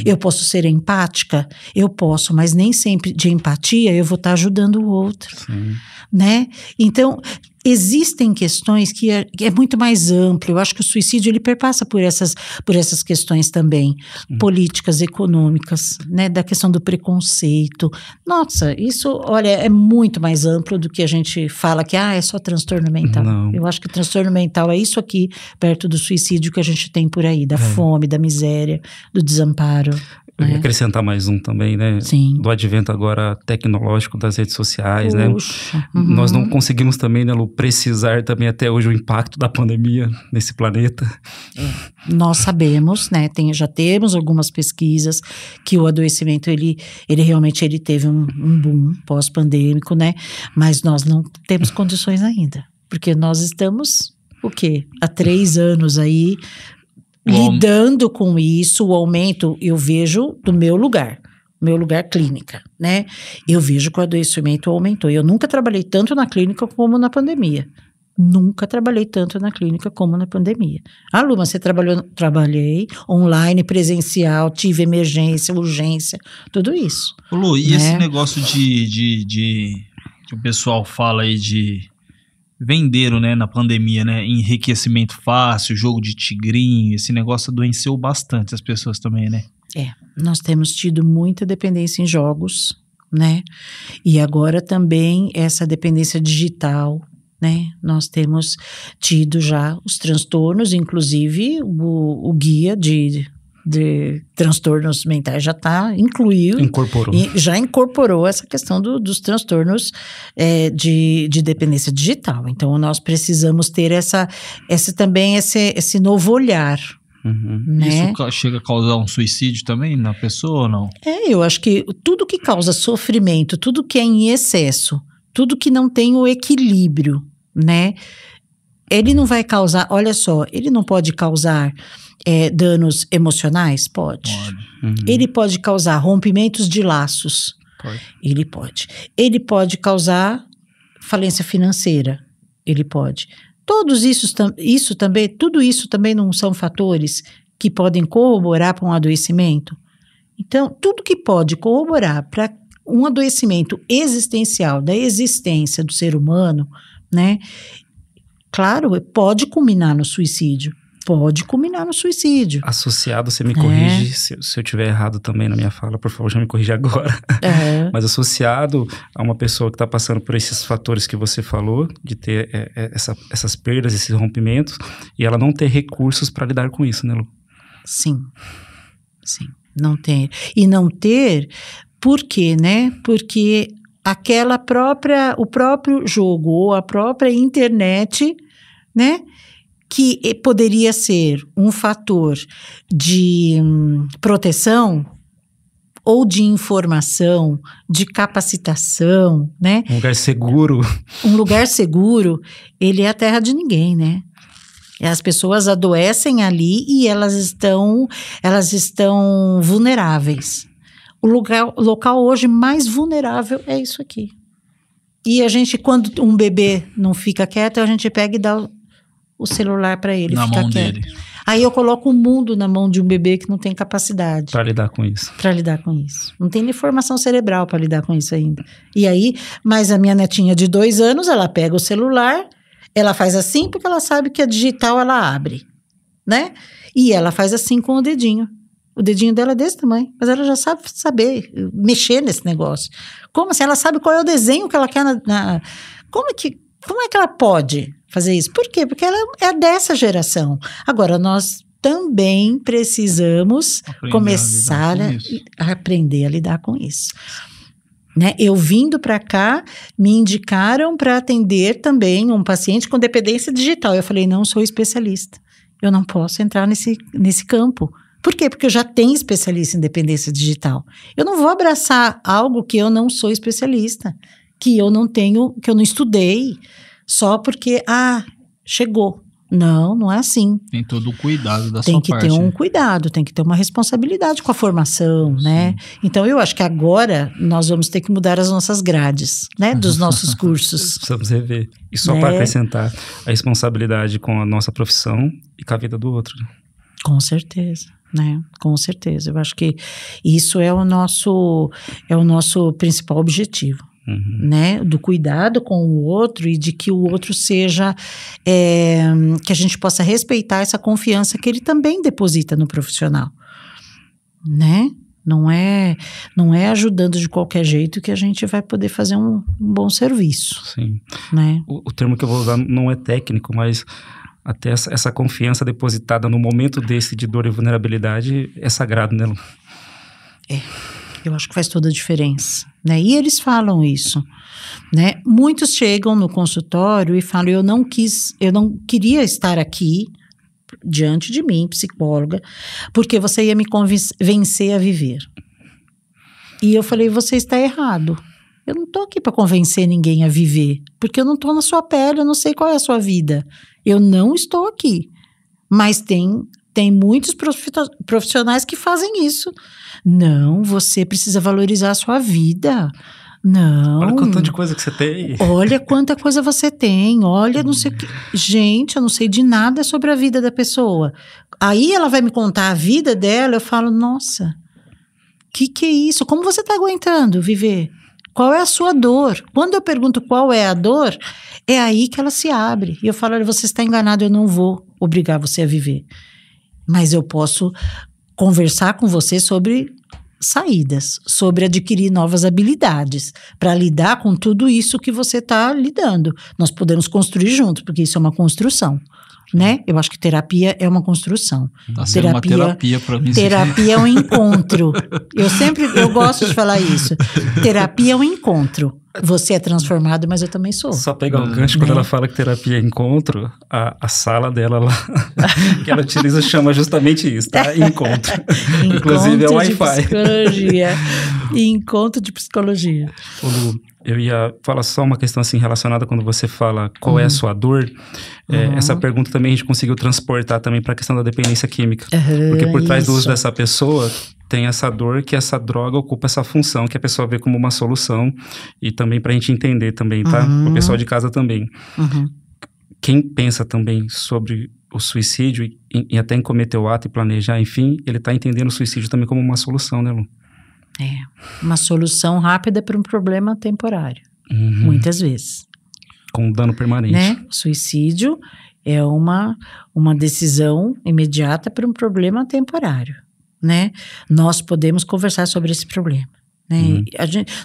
Eu posso ser empática? Eu posso, mas nem sempre de empatia eu vou estar ajudando o outro.
Sim.
Né? Então, existem questões que é muito mais amplo. Eu acho que o suicídio ele perpassa por essas questões também, políticas, econômicas, né? Da questão do preconceito. Nossa, isso, olha, é muito mais amplo do que a gente fala que é só transtorno mental.
Não.
Eu acho que transtorno mental é isso aqui, perto do suicídio que a gente tem por aí, da fome, da miséria, do desamparo.
Eu ia acrescentar mais um também, né?
Sim.
Do advento agora tecnológico das redes sociais,
Puxa,
né? Nós não conseguimos também, né, Lu, precisar também até hoje o impacto da pandemia nesse planeta.
Nós sabemos, né? Já temos algumas pesquisas que o adoecimento, ele realmente teve um boom pós-pandêmico, né? Mas nós não temos condições ainda. Porque nós estamos, o quê? Há 3 anos aí lidando com isso, o aumento eu vejo do meu lugar clínica, né? Eu vejo que o adoecimento aumentou. Eu nunca trabalhei tanto na clínica como na pandemia. Nunca trabalhei tanto na clínica como na pandemia. Ah, Lu, mas você trabalhou? Trabalhei online, presencial, tive emergência, urgência, tudo isso.
Lu, e esse negócio de que o pessoal fala aí de venderam, né, na pandemia, né, enriquecimento fácil, jogo de tigrinho, esse negócio adoeceu bastante as pessoas também, né?
Nós temos tido muita dependência em jogos, né, e agora também essa dependência digital, né, nós temos tido já os transtornos, inclusive o guia de transtornos mentais já já incorporou essa questão dos transtornos de dependência digital. Então, nós precisamos ter esse novo olhar. Né?
Isso chega a causar um suicídio também na pessoa ou não?
Eu acho que tudo que causa sofrimento, tudo que é em excesso, tudo que não tem o equilíbrio, né? Ele não vai causar, olha só, ele não pode causar danos emocionais? Pode. Ele pode causar rompimentos de laços?
Pode.
Ele pode. Ele pode causar falência financeira? Ele pode. Tudo isso também não são fatores que podem corroborar para um adoecimento? Então, tudo que pode corroborar para um adoecimento existencial da existência do ser humano, né? Claro, pode culminar no suicídio.
Associado, você me corrige se eu estiver errado também na minha fala, por favor, já me corrija agora. Mas associado a uma pessoa que está passando por esses fatores que você falou, de ter essas perdas, esses rompimentos, e ela não ter recursos para lidar com isso, né, Lu?
Sim, não ter. E não ter, por quê, né? Porque o próprio jogo ou a própria internet, né? Que poderia ser um fator de proteção ou de informação, de capacitação, né?
Um lugar seguro.
Um lugar seguro, ele é a terra de ninguém, né? As pessoas adoecem ali e elas estão vulneráveis. O local hoje mais vulnerável é isso aqui. E a gente, quando um bebê não fica quieto, a gente pega e dá o celular para ele
na
ficar
mão
quieto.
dele.
Aí eu coloco o mundo na mão de um bebê que não tem capacidade.
Para lidar com isso.
Não tem nem formação cerebral para lidar com isso ainda. E aí, mas a minha netinha de 2 anos, ela pega o celular, ela faz assim porque ela sabe que a digital ela abre, né? E ela faz assim com o dedinho. O dedinho dela é desse tamanho, mas ela já sabe mexer nesse negócio. Como assim? Ela sabe qual é o desenho que ela quer Como é que ela pode fazer isso? Por quê? Porque ela é dessa geração. Agora, nós também precisamos começar a aprender a lidar com isso. Né? Eu vindo para cá, me indicaram para atender também um paciente com dependência digital. Eu falei, não sou especialista. Eu não posso entrar nesse campo. Por quê? Porque eu já tenho especialista em dependência digital. Eu não vou abraçar algo que eu não sou especialista, que eu não tenho, que eu não estudei, só porque, chegou. Não é assim.
Tem todo o cuidado da sua parte.
Tem que ter um cuidado, tem que ter uma responsabilidade com a formação, né? Então, eu acho que agora nós vamos ter que mudar as nossas grades, né? Dos nossos cursos.
Precisamos rever. E só para acrescentar a responsabilidade com a nossa profissão e com a vida do outro.
Com certeza, né? Com certeza. Eu acho que isso é o nosso principal objetivo. Né, do cuidado com o outro e de que o outro seja, que a gente possa respeitar essa confiança que ele também deposita no profissional, né? Não é ajudando de qualquer jeito que a gente vai poder fazer um bom serviço.
Sim.
Né?
O termo que eu vou usar não é técnico, mas até essa confiança depositada no momento desse de dor e vulnerabilidade é sagrado, né, Lu?
Eu acho que faz toda a diferença, né? E eles falam isso, né? Muitos chegam no consultório e falam, eu não queria estar aqui diante de mim, psicóloga, porque você ia me convencer a viver. E eu falei, você está errado. Eu não estou aqui para convencer ninguém a viver, porque eu não estou na sua pele, eu não sei qual é a sua vida. Eu não estou aqui. Mas tem muitos profissionais que fazem isso. Não, você precisa valorizar a sua vida. Não.
Olha quanto de coisa que você tem.
Olha quanta coisa você tem. Olha, não sei o que. Gente, eu não sei de nada sobre a vida da pessoa. Aí ela vai me contar a vida dela, eu falo, nossa, que é isso? Como você está aguentando viver? Qual é a sua dor? Quando eu pergunto qual é a dor, é aí que ela se abre. E eu falo, olha, você está enganado, eu não vou obrigar você a viver. Mas eu posso conversar com você sobre saídas, sobre adquirir novas habilidades para lidar com tudo isso que você está lidando. Nós podemos construir juntos, porque isso é uma construção, né? Eu acho que terapia é uma construção.
Tá sendo uma terapia para mim.
Terapia é um encontro. Eu gosto de falar isso. Terapia é um encontro. Você é transformado, mas eu também sou.
Só pegar o gancho, quando ela fala que terapia é encontro, a sala dela lá, que ela utiliza, chama justamente isso, tá? Encontro. Inclusive é Wi-Fi.
Encontro de psicologia.
Lu, eu ia falar só uma questão assim relacionada quando você fala qual é a sua dor. Essa pergunta também a gente conseguiu transportar também para a questão da dependência química. Porque por trás do uso dessa pessoa tem essa dor, que essa droga ocupa essa função que a pessoa vê como uma solução, e também para a gente entender também, tá? O pessoal de casa também. Quem pensa também sobre o suicídio e até em cometer o ato e planejar, enfim, ele está entendendo o suicídio também como uma solução, né, Lu?
Uma solução rápida para um problema temporário, muitas vezes.
Com dano permanente.
Né? Suicídio é uma decisão imediata para um problema temporário, né? Nós podemos conversar sobre esse problema, né?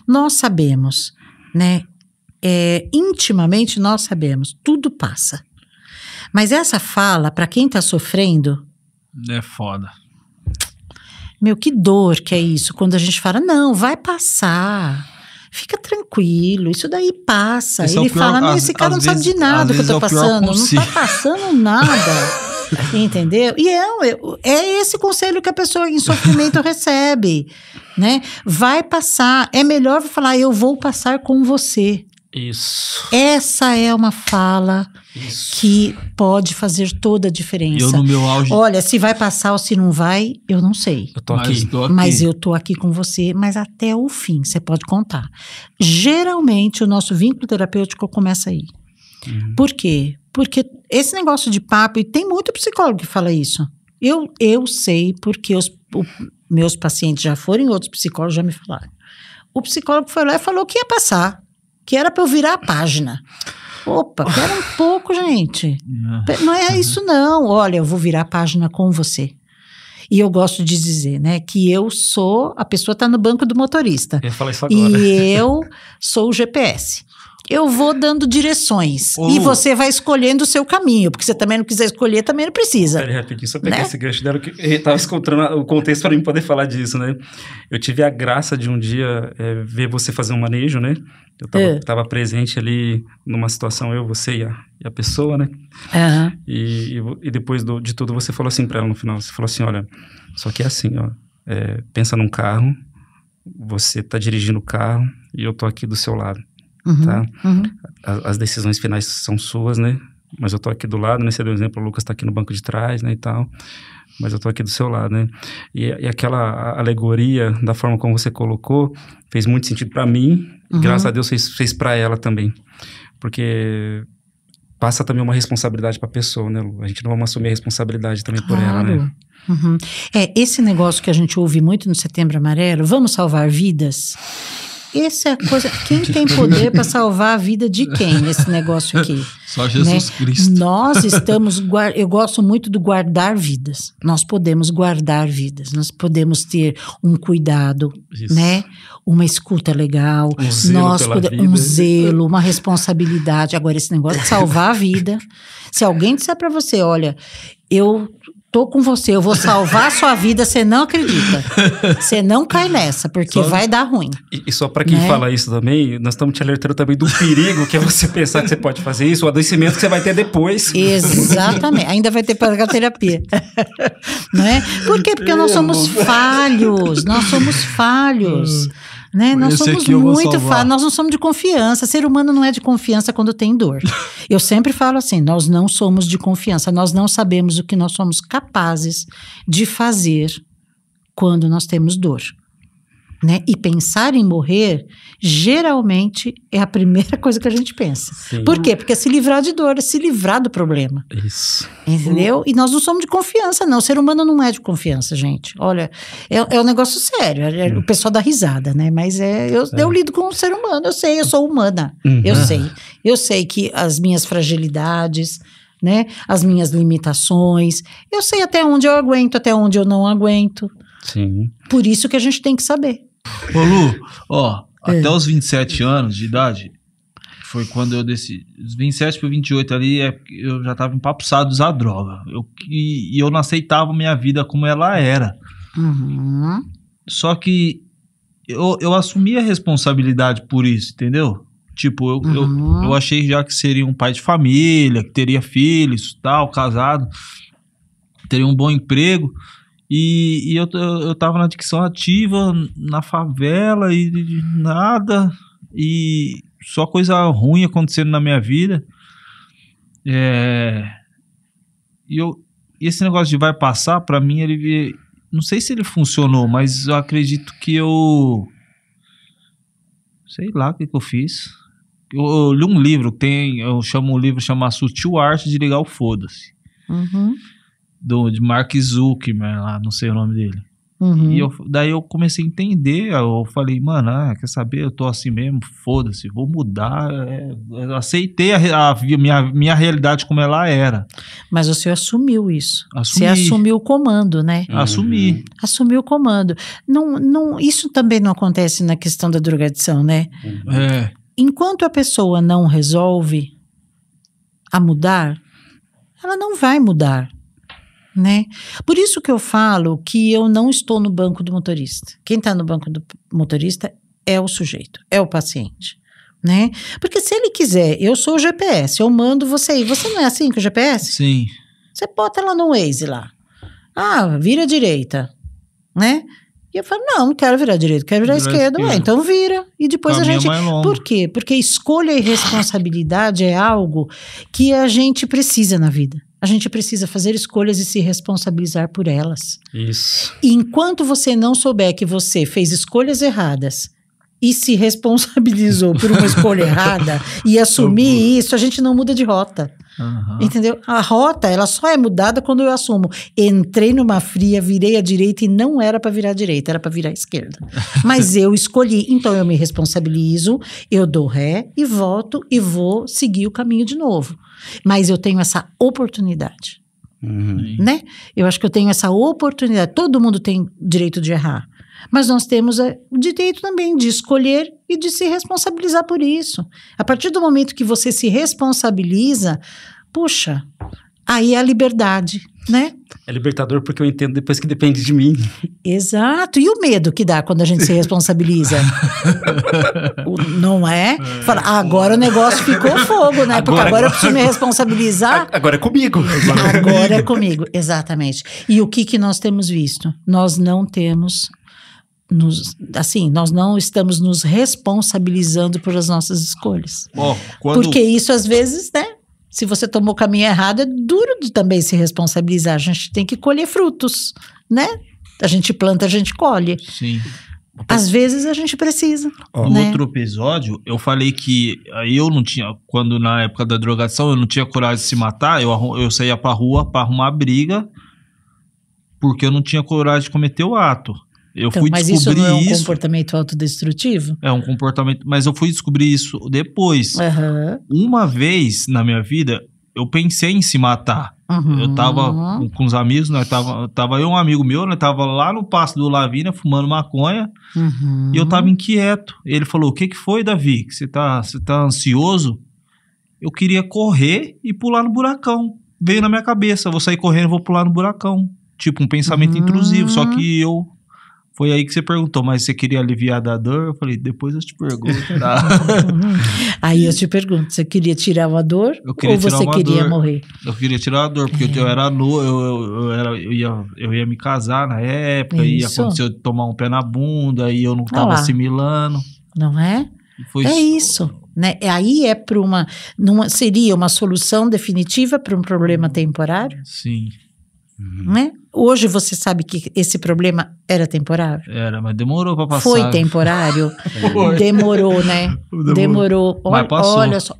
Nós sabemos, né? Intimamente nós sabemos, tudo passa. Mas essa fala, para quem está sofrendo...
É foda.
Meu, que dor que é isso, quando a gente fala, não, vai passar, fica tranquilo, isso daí passa. Ele fala, não, esse cara não sabe de nada que eu tô passando, não tá passando nada, entendeu? E é esse conselho que a pessoa em sofrimento recebe, né? Vai passar, é melhor falar, eu vou passar com você.
Isso.
Essa é uma fala que pode fazer toda a diferença.
Eu no meu auge...
Olha, se vai passar ou se não vai, eu não sei.
Eu tô aqui.
Mas eu tô aqui com você, mas até o fim, você pode contar. Geralmente, o nosso vínculo terapêutico começa aí. Por quê? Porque esse negócio de papo, e tem muito psicólogo que fala isso. Eu sei porque meus pacientes já foram em outros psicólogos, já me falaram. O psicólogo foi lá e falou que ia passar. Que era para eu virar a página. Opa, pera um pouco, gente. Não é isso não. Olha, eu vou virar a página com você. E eu gosto de dizer, né, que eu sou... A pessoa está no banco do motorista.
Eu ia falar isso agora.
E eu sou o GPS. eu vou dando direções.
Ô,
E
Lu.
você vai escolhendo o seu caminho. Porque se você também não quiser escolher, também não precisa.
Peraí, rapidinho, só peguei
Né?
esse gancho dela, que eu tava encontrando o contexto para mim poder falar disso, né? Eu tive a graça de um dia ver você fazer um manejo, né? Eu tava presente ali numa situação, eu, você e a pessoa, né?
Aham.
E depois de tudo, você falou assim para ela no final, você falou assim, olha, só que é assim, ó, pensa num carro, você tá dirigindo o carro e eu tô aqui do seu lado,
Uhum,
tá?
uhum.
As decisões finais são suas, né? Mas eu tô aqui do lado, né? Você deu um exemplo, o Lucas tá aqui no banco de trás, né, e tal. Mas eu tô aqui do seu lado, né? E aquela alegoria, da forma como você colocou, fez muito sentido para mim. E graças a Deus fez para ela também. Porque passa também uma responsabilidade pra pessoa, né, Lu? A gente não vai assumir a responsabilidade também por ela, né?
Uhum. Esse negócio que a gente ouve muito no Setembro Amarelo, vamos salvar vidas? Essa é a coisa. Quem tem poder para salvar a vida de quem nesse negócio aqui?
Só Jesus
Né?
Cristo.
Nós estamos. Eu gosto muito do guardar vidas. Nós podemos guardar vidas. Nós podemos ter um cuidado,
Isso.
né? Uma escuta legal.
Um zelo pela vida.
Um zelo, uma responsabilidade. Agora, esse negócio de salvar a vida. Se alguém disser para você, olha, eu tô com você, eu vou salvar a sua vida, você não acredita. Você não cai nessa, porque vai dar ruim.
E só para quem
Né?
fala isso também, nós estamos te alertando também do perigo que é você pensar que você pode fazer isso, o adoecimento que você vai ter depois.
Exatamente. Ainda vai ter terapia. Não é? Por quê? Porque nós somos falhos. Nós somos falhos. Né? Nós
Esse
somos
aqui eu vou
muito
salvar.
falhos. Nós não somos de confiança. Ser humano não é de confiança quando tem dor. Eu sempre falo assim, nós não somos de confiança. Nós não sabemos o que nós somos capazes de fazer quando nós temos dor. Né? E pensar em morrer, geralmente, é a primeira coisa que a gente pensa.
Sim.
Por quê? Porque é se livrar de dor, é se livrar do problema.
Isso.
Entendeu? E nós não somos de confiança, não. O ser humano não é de confiança, gente. Olha, é um negócio sério. O pessoal dá risada, né? Mas eu lido com o ser humano. Eu sei, eu sou humana.
Uhum.
Eu sei. Eu sei que as minhas fragilidades, né? As minhas limitações. Eu sei até onde eu aguento, até onde eu não aguento.
Sim.
Por isso que a gente tem que saber.
Ô Lu, ó, até os 27 anos de idade, foi quando eu decidi. Os 27 para 28 ali, eu já tava empapuçado de usar droga. E eu não aceitava minha vida como ela era.
Uhum.
Só que eu assumi a responsabilidade por isso, entendeu? Tipo, eu achei já que seria um pai de família, que teria filhos, tal, casado, teria um bom emprego. E eu tava na adicção ativa, na favela e nada, e só coisa ruim acontecendo na minha vida. E esse negócio de vai passar, pra mim, ele não sei se ele funcionou, mas eu acredito que sei lá o que eu fiz. Eu li um livro, o livro chama A Sutil Arte de Ligar o Foda-se.
Uhum.
De Mark Zuckerberg lá, não sei o nome dele.
Uhum.
E daí eu comecei a entender, eu falei, mano, quer saber, eu tô assim mesmo, foda-se, vou mudar. Eu aceitei a minha realidade como ela era.
Mas você assumiu isso.
Assumi.
Você assumiu o comando, né?
Assumi.
Assumiu o comando. Isso também não acontece na questão da drogadição, né? Enquanto a pessoa não resolve a mudar, ela não vai mudar. Né? Por isso que eu falo que eu não estou no banco do motorista. Quem está no banco do motorista é o sujeito, é o paciente, né? Porque se ele quiser, eu sou o GPS, eu mando você ir. Você não é assim com o GPS?
Sim.
Você bota lá no Waze lá. Vira à direita, né? E eu falo, não quero virar à direita, quero virar à esquerda. Então vira. E depois a gente... Por quê? Porque escolha e responsabilidade é algo que a gente precisa na vida. A gente precisa fazer escolhas e se responsabilizar por elas.
Isso.
E enquanto você não souber que você fez escolhas erradas e se responsabilizou por uma escolha errada e assumir isso, a gente não muda de rota.
Uhum.
Entendeu? A rota, ela só é mudada quando eu assumo. Entrei numa fria, virei à direita e não era para virar à direita, era para virar à esquerda. Mas eu escolhi, então eu me responsabilizo, eu dou ré e volto e vou seguir o caminho de novo. Mas eu tenho essa oportunidade, né? Eu acho que eu tenho essa oportunidade. Todo mundo tem direito de errar. Mas nós temos o direito também de escolher e de se responsabilizar por isso. A partir do momento que você se responsabiliza, puxa, aí é a liberdade, né?
É libertador porque eu entendo depois que depende de mim.
Exato. E o medo que dá quando a gente se responsabiliza? Não é? Fala, agora o negócio ficou fogo, né? Porque agora eu preciso me responsabilizar.
Agora é comigo.
Agora é comigo, exatamente. E o que nós temos visto? Nós não temos... nós não estamos nos responsabilizando por as nossas escolhas. Porque isso, às vezes, né? Se você tomou o caminho errado, é duro de também se responsabilizar. A gente tem que colher frutos, né? A gente planta, a gente colhe.
Sim.
Às vezes a gente precisa.
No outro episódio, eu falei que aí eu não tinha, quando na época da drogação, eu não tinha coragem de se matar, eu saía pra rua pra arrumar briga, porque eu não tinha coragem de cometer o ato.
Mas isso não é um comportamento autodestrutivo?
É um comportamento, mas eu fui descobrir isso depois. Uma vez na minha vida, eu pensei em se matar. Eu tava com os amigos, né? Tava eu e um amigo meu, né? Tava lá no Passo do Lavínia, fumando maconha, e eu tava inquieto. Ele falou, o que foi, Davi? Você tá ansioso? Eu queria correr e pular no buracão. Veio na minha cabeça, vou sair correndo e vou pular no buracão. Tipo, um pensamento intrusivo, só que eu... Foi aí que você perguntou, mas você queria aliviar da dor? Eu falei, depois eu te pergunto. Tá?
Aí eu te pergunto, você queria tirar uma dor ou você queria morrer?
Eu queria tirar a dor, porque eu era eu ia me casar na época, ia acontecer eu tomar um pé na bunda, e eu não estava assimilando.
Não é? Isso. Né? Aí seria uma solução definitiva para um problema temporário?
Sim.
Né? Hoje você sabe que esse problema era temporário?
Era, mas demorou para passar.
Foi temporário? Demorou, né? Demorou.
Mas passou.
Olha só.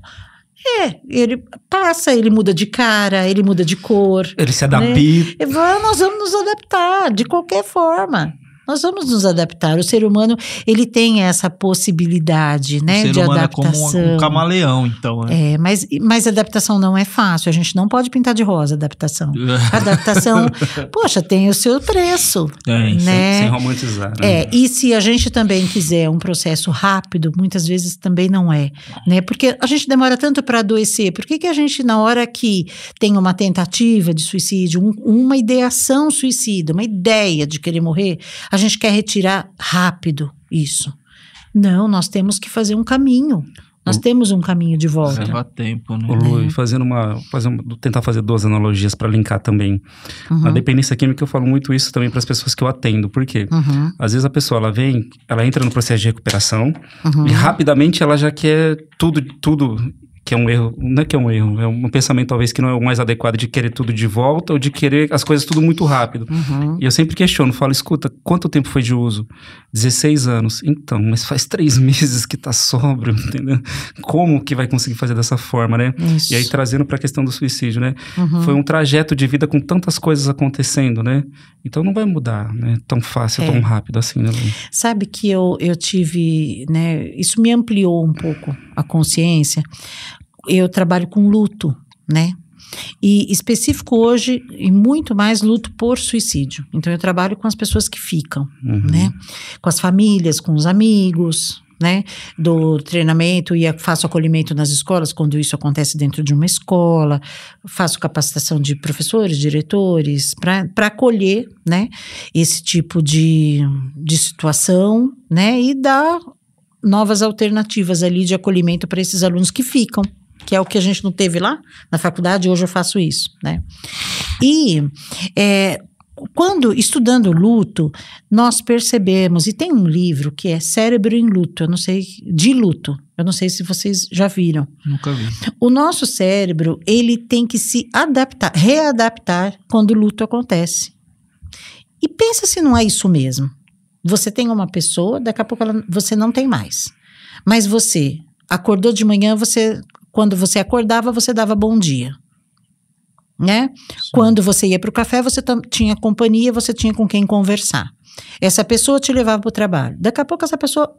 Ele passa, ele muda de cara, ele muda de cor.
Ele se adapta.
Né? Nós vamos nos adaptar, de qualquer forma. Nós vamos nos adaptar. O ser humano, ele tem essa possibilidade, né, de adaptação.
O ser humano é como um camaleão, então. Né?
Mas adaptação não é fácil. A gente não pode pintar de rosa a adaptação. A adaptação, poxa, tem o seu preço. Né?
Sem romantizar. Né?
E se a gente também quiser um processo rápido, muitas vezes também não é. Né? Porque a gente demora tanto para adoecer. Por que a gente, na hora que tem uma tentativa de suicídio, uma ideação suicida, uma ideia de querer morrer, a gente quer retirar rápido isso. Não, nós temos que fazer um caminho. Nós temos um caminho de volta.
Leva tempo, né?
Lu, tentar fazer duas analogias para linkar também. Na dependência química eu falo muito isso também para as pessoas que eu atendo. Por quê? Às vezes a pessoa, ela entra no processo de recuperação e rapidamente ela já quer tudo que é um erro, não é que é um erro, é um pensamento talvez que não é o mais adequado, de querer tudo de volta ou de querer as coisas tudo muito rápido. E eu sempre questiono, falo, escuta, quanto tempo foi de uso? 16 anos. Então, mas faz 3 meses que tá sóbrio, entendeu? Como que vai conseguir fazer dessa forma, né?
Isso.
E aí, trazendo pra questão do suicídio, né? Foi um trajeto de vida com tantas coisas acontecendo, né? Então, não vai mudar, né? Tão fácil, tão rápido assim, né?
Sabe que eu tive, né? Isso me ampliou um pouco a consciência. Eu trabalho com luto, né? E específico hoje, e muito mais luto por suicídio. Então eu trabalho com as pessoas que ficam, né? Com as famílias, com os amigos, né? Do treinamento e faço acolhimento nas escolas, quando isso acontece dentro de uma escola. Faço capacitação de professores, diretores, para acolher, né? Esse tipo de situação, né? E dar novas alternativas ali de acolhimento para esses alunos que ficam, que é o que a gente não teve lá na faculdade. Hoje eu faço isso, né? E quando estudando luto, nós percebemos, e tem um livro que é Cérebro em Luto, eu não sei se vocês já viram.
Nunca vi.
O nosso cérebro, ele tem que se adaptar, readaptar quando o luto acontece. E pensa se não é isso mesmo. Você tem uma pessoa, daqui a pouco você não tem mais. Mas você acordou de manhã, quando você acordava, você dava bom dia. Né? Quando você ia para o café, você tinha companhia, você tinha com quem conversar. Essa pessoa te levava para o trabalho. Daqui a pouco essa pessoa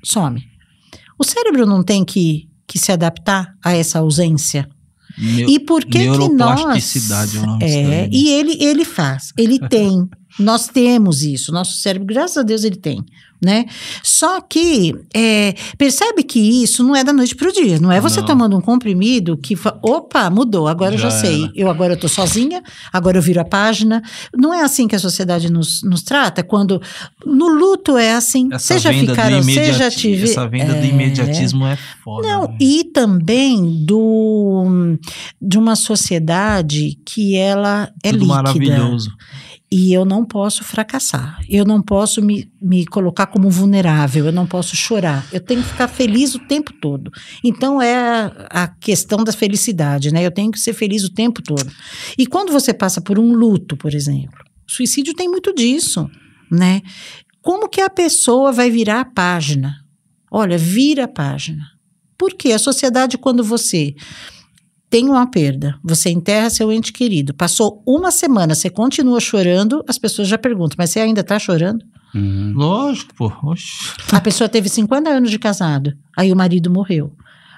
some. O cérebro não tem que se adaptar a essa ausência? E por que
neuroplasticidade é o nome disso daí, né?
E ele faz, ele tem. Nós temos isso, nosso cérebro, graças a Deus, ele tem, né? Só que, percebe que isso não é da noite pro dia, não é você tomando um comprimido que, opa, mudou, agora eu já sei, agora eu tô sozinha, agora eu viro a página. Não é assim que a sociedade nos trata, quando no luto é assim, seja ficar ou seja tive...
Essa venda do imediatismo é foda.
Não,
né?
e também de uma sociedade que ela é
Tudo
líquida.
Maravilhoso.
E eu não posso fracassar, eu não posso me colocar como vulnerável, eu não posso chorar, eu tenho que ficar feliz o tempo todo. Então é a questão da felicidade, né? Eu tenho que ser feliz o tempo todo. E quando você passa por um luto, por exemplo, suicídio tem muito disso, né? Como que a pessoa vai virar a página? Olha, vira a página. Por quê? A sociedade, quando você tem uma perda, você enterra seu ente querido, passou uma semana, você continua chorando, as pessoas já perguntam, mas você ainda tá chorando?
Lógico, pô. Oxi.
A pessoa teve 50 anos de casado, aí o marido morreu.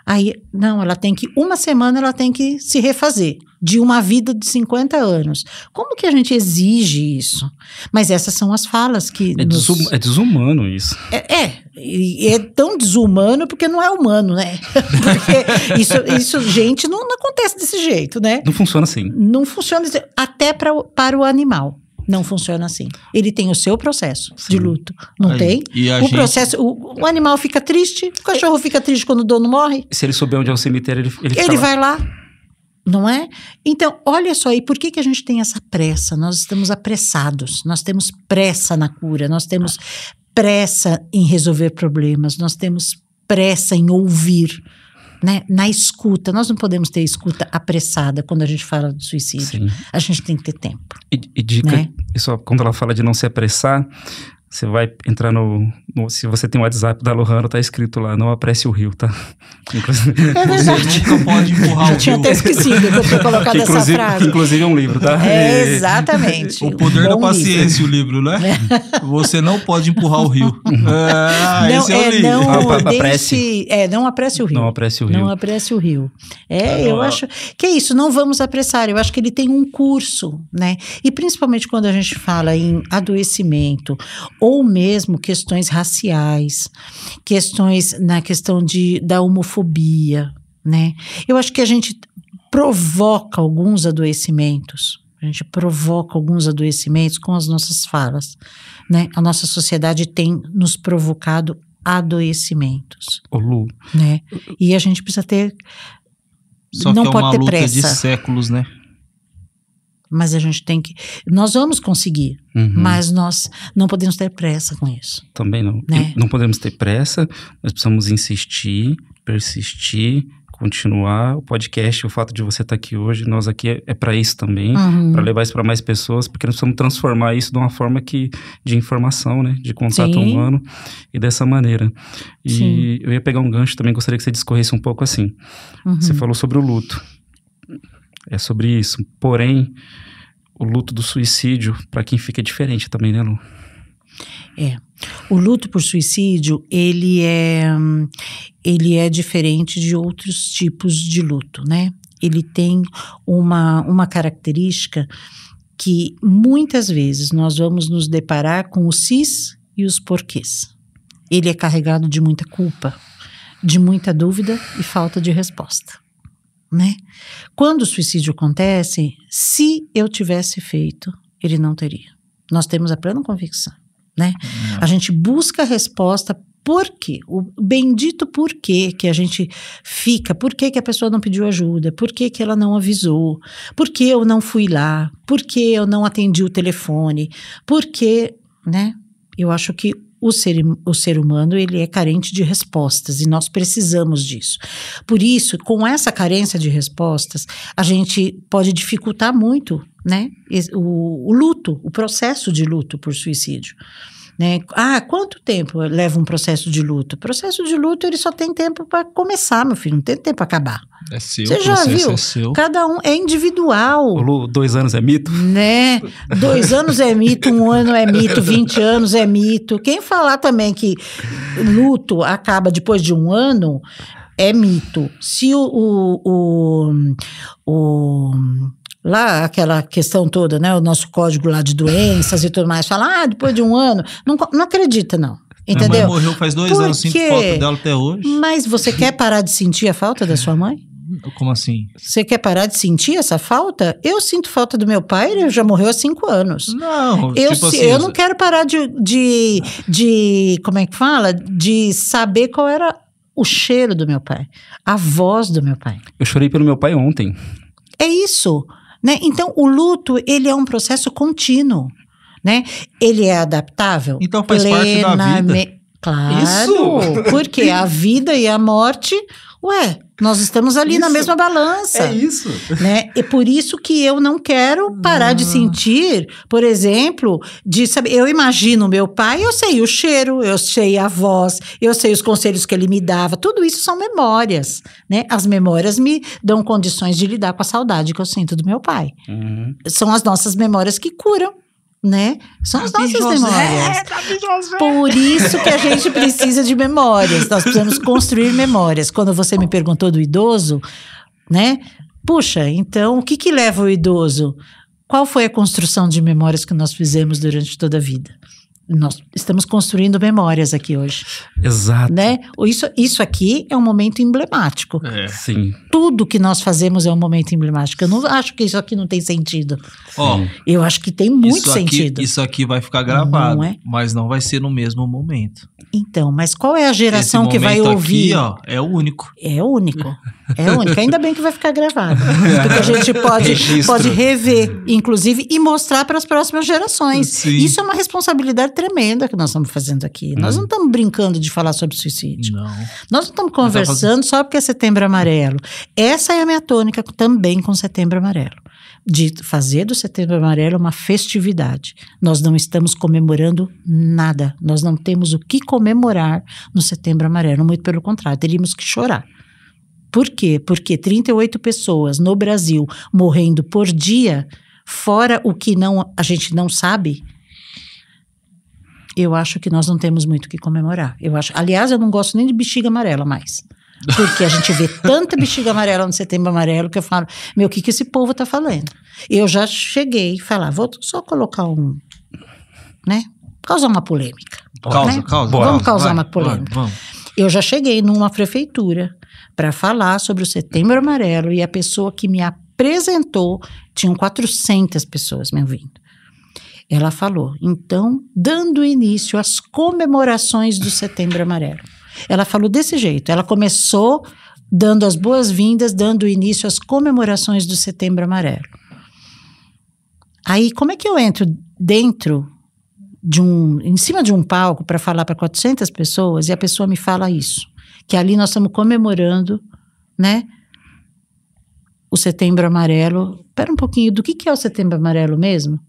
Aí, não, ela tem que, uma semana ela tem que se refazer de uma vida de 50 anos. Como que a gente exige isso? Mas essas são as falas que...
É desumano isso.
É tão desumano porque não é humano, né? Porque isso gente, não acontece desse jeito, né?
Não funciona assim.
Não funciona, até para o animal. Não funciona assim. Ele tem o seu processo de luto. Não tem? Processo, o animal fica triste, o cachorro fica triste quando o dono morre.
Se ele souber onde é o cemitério,
ele vai lá. Não é? Então, olha só aí, por que a gente tem essa pressa? Nós estamos apressados, nós temos pressa na cura, nós temos pressa em resolver problemas, nós temos pressa em ouvir, né? Na escuta. Nós não podemos ter escuta apressada quando a gente fala de suicídio.
Sim.
A gente tem que ter tempo.
E dica,
né?
Isso, quando ela fala de não se apressar, você vai entrar se você tem o WhatsApp da Lohana, tá escrito lá, não apresse o rio, tá?
É verdade.
Você nunca pode empurrar o rio.
Eu tinha até esquecido que eu tinha colocado essa frase.
Inclusive é um livro, tá?
Exatamente.
O Poder da Paciência, o livro, né? Você não pode empurrar o rio. Esse é o livro.
Não apresse o rio.
Não apresse o rio.
Não apresse o rio. Eu acho que é isso, não vamos apressar. Eu acho que ele tem um curso, né? E principalmente quando a gente fala em adoecimento, ou mesmo questões raciais, questões na questão da homofobia, né? Eu acho que a gente provoca alguns adoecimentos, com as nossas falas, né? A nossa sociedade tem nos provocado adoecimentos.
Ô Lu.
Né? E a gente precisa ter...
Só
não
que
pode
é uma
ter
luta
pressa.
de séculos, né?
Mas a gente tem que... Nós vamos conseguir, mas nós não podemos ter pressa com isso.
Também não.
Né?
Não podemos ter pressa, nós precisamos insistir, persistir, continuar. O podcast, o fato de você estar aqui hoje, nós aqui é para isso também, para levar isso para mais pessoas, porque nós precisamos transformar isso de uma forma de informação, né? De contato humano e dessa maneira. E eu ia pegar um gancho também, gostaria que você discorresse um pouco assim. Você falou sobre o luto. É sobre isso. Porém, o luto do suicídio, para quem fica, é diferente também, né, Lu?
O luto por suicídio, ele é diferente de outros tipos de luto, né? Ele tem uma característica que muitas vezes nós vamos nos deparar com os sis e os porquês. Ele é carregado de muita culpa, de muita dúvida e falta de resposta, né? Quando o suicídio acontece, se eu tivesse feito, ele não teria. Nós temos a plena convicção, né? A gente busca a resposta, por quê? O bendito porquê que a gente fica, por que a pessoa não pediu ajuda, por que ela não avisou, por que eu não fui lá, por que eu não atendi o telefone, por que, né? Eu acho que o ser humano, ele é carente de respostas e nós precisamos disso. Por isso, com essa carência de respostas, a gente pode dificultar muito, né, o luto, o processo de luto por suicídio. Né? Quanto tempo leva um processo de luto? O processo de luto, ele só tem tempo para começar, meu filho, não tem tempo para acabar.
É seu,
você já viu?
É seu.
Cada um é individual.
Lu, 2 anos é mito?
Né? 2 anos é mito, 1 ano é mito, 20 anos é mito. Quem falar também que luto acaba depois de 1 ano, é mito. Se lá, aquela questão toda, né? O nosso código lá de doenças e tudo mais, fala, depois de 1 ano, não acredita, não. Entendeu?
Minha mãe morreu faz 2 anos, sinto falta dela até hoje.
Mas você quer parar de sentir a falta da sua mãe?
Como assim?
Você quer parar de sentir essa falta? Eu sinto falta do meu pai, ele já morreu há 5 anos.
Não,
Eu não quero parar de como é que fala? De saber qual era o cheiro do meu pai, a voz do meu pai.
Eu chorei pelo meu pai ontem.
É isso, né? Então, o luto, ele é um processo contínuo, né? Ele é adaptável.
Então faz parte da vida.
Claro,
Isso!
porque a vida e a morte, nós estamos ali na mesma balança.
É isso.
Né? É por isso que eu não quero parar de sentir, por exemplo, de saber. Eu imagino meu pai, eu sei o cheiro, eu sei a voz, eu sei os conselhos que ele me dava. Tudo isso são memórias, né? As memórias me dão condições de lidar com a saudade que eu sinto do meu pai. São as nossas memórias que curam. Né? São as nossas memórias. Por isso que a gente precisa de memórias. Nós precisamos construir memórias. Quando você me perguntou do idoso, né? Puxa, então o que leva o idoso? Qual foi a construção de memórias que nós fizemos durante toda a vida? Nós estamos construindo memórias aqui hoje.
Exato.
Né? Isso aqui é um momento emblemático.
Sim.
Tudo que nós fazemos é um momento emblemático. Eu não acho que isso aqui não tem sentido. Eu acho que tem muito sentido.
Isso aqui vai ficar gravado,
não é?
Mas não vai ser no mesmo momento.
Então, mas qual é a geração que vai ouvir?
Aqui, é o único.
É único. Ainda bem que vai ficar gravado. Porque a gente pode rever, inclusive, e mostrar para as próximas gerações.
Sim.
Isso é uma responsabilidade tremenda que nós estamos fazendo aqui. Nós não estamos brincando de falar sobre suicídio.
Não.
Nós não estamos conversando só porque é Setembro Amarelo. Essa é a minha tônica também com Setembro Amarelo. De fazer do Setembro Amarelo uma festividade. Nós não estamos comemorando nada. Nós não temos o que comemorar no Setembro Amarelo. Muito pelo contrário, teríamos que chorar. Por quê? Porque 38 pessoas no Brasil morrendo por dia, fora o que a gente não sabe, eu acho que nós não temos muito o que comemorar. Aliás, eu não gosto nem de bexiga amarela mais. Porque a gente vê tanta bexiga amarela no Setembro Amarelo que eu falo, o que esse povo tá falando? Eu já cheguei a falar, vou só colocar causar uma polêmica. Vamos causar uma polêmica.
Vamos.
Eu já cheguei numa prefeitura para falar sobre o Setembro Amarelo e a pessoa que me apresentou, tinham 400 pessoas me ouvindo. Ela falou, então, dando início às comemorações do Setembro Amarelo. Ela falou desse jeito, ela começou dando as boas-vindas, dando início às comemorações do Setembro Amarelo. Aí, como é que eu entro dentro em cima de um palco para falar para 400 pessoas e a pessoa me fala isso? Que ali nós estamos comemorando, né, o Setembro Amarelo. Espera um pouquinho, do que é o Setembro Amarelo mesmo?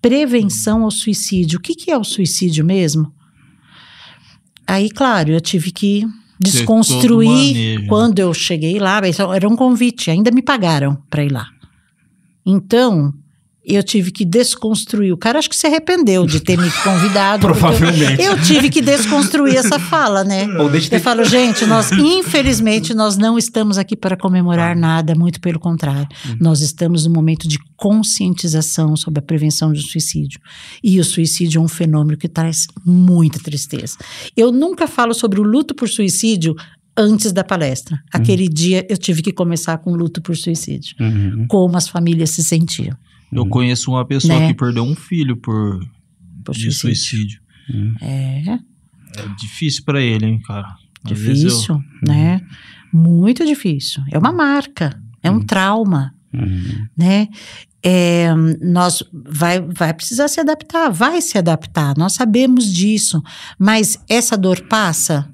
Prevenção ao suicídio. O que é o suicídio mesmo? Aí, claro, eu tive que desconstruir quando eu cheguei lá. Era um convite, ainda me pagaram para ir lá. Então, eu tive que desconstruir. O cara acho que se arrependeu de ter me convidado.
Provavelmente.
Eu tive que desconstruir essa fala, né? Eu falo, gente, infelizmente, nós não estamos aqui para comemorar nada, muito pelo contrário. Nós estamos num momento de conscientização sobre a prevenção do suicídio. E o suicídio é um fenômeno que traz muita tristeza. Eu nunca falo sobre o luto por suicídio antes da palestra. Aquele dia eu tive que começar com luto por suicídio. Como as famílias se sentiam.
Eu conheço uma pessoa que perdeu um filho por suicídio.
É
difícil pra ele, hein, cara?
Difícil, né? Muito difícil. É uma marca, é um trauma, né? Vai precisar se adaptar, vai se adaptar. Nós sabemos disso, mas essa dor passa?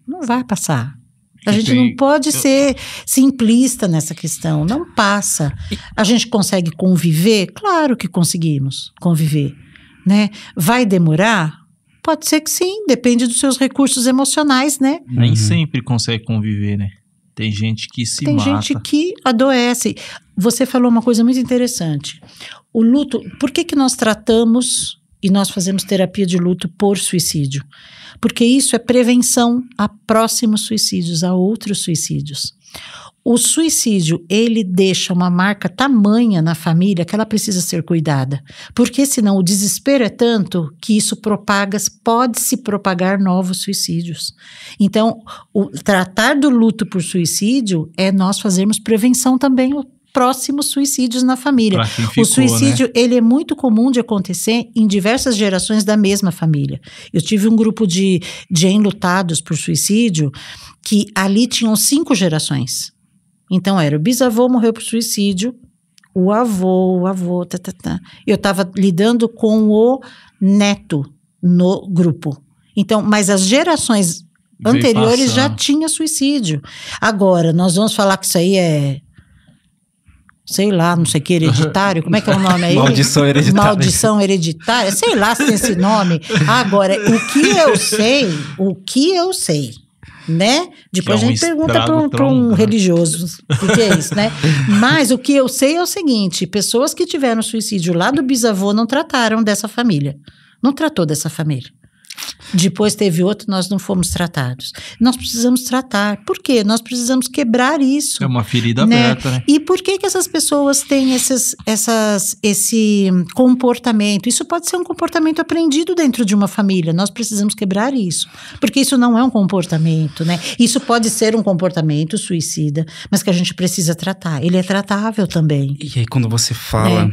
Não vai passar. A gente não pode ser simplista nessa questão, não passa. A gente consegue conviver? Claro que conseguimos conviver, né? Vai demorar? Pode ser que sim, depende dos seus recursos emocionais, né?
Nem sempre consegue conviver, né? Tem gente que se mata.
Tem gente que adoece. Você falou uma coisa muito interessante. O luto, por que nós tratamos e nós fazemos terapia de luto por suicídio. Porque isso é prevenção a próximos suicídios, a outros suicídios. O suicídio, ele deixa uma marca tamanha na família que ela precisa ser cuidada. Porque senão o desespero é tanto que isso pode se propagar novos suicídios. Então, o tratar do luto por suicídio é nós fazermos prevenção também aos próximos suicídios na família. O suicídio, ele é muito comum de acontecer em diversas gerações da mesma família. Eu tive um grupo de enlutados por suicídio que ali tinham 5 gerações. Então, era o bisavô morreu por suicídio, o avô, Eu estava lidando com o neto no grupo. Então, mas as gerações anteriores já tinha suicídio. Agora, nós vamos falar que isso aí é, sei lá, não sei o que, hereditário. Como é que é o nome aí?
Maldição hereditária.
Maldição hereditária. Sei lá se tem esse nome. Agora, o que eu sei, né? Depois a gente pergunta para um religioso o que é isso, né? Mas o que eu sei é o seguinte: pessoas que tiveram suicídio lá do bisavô não trataram dessa família. Não tratou dessa família. Depois teve outro, nós não fomos tratados. Nós precisamos tratar. Por quê? Nós precisamos quebrar isso.
É uma ferida aberta, né?
E por que essas pessoas têm esse comportamento? Isso pode ser um comportamento aprendido dentro de uma família. Nós precisamos quebrar isso. Porque isso não é um comportamento, né? Isso pode ser um comportamento suicida, mas que a gente precisa tratar. Ele é tratável também.
E aí, quando você fala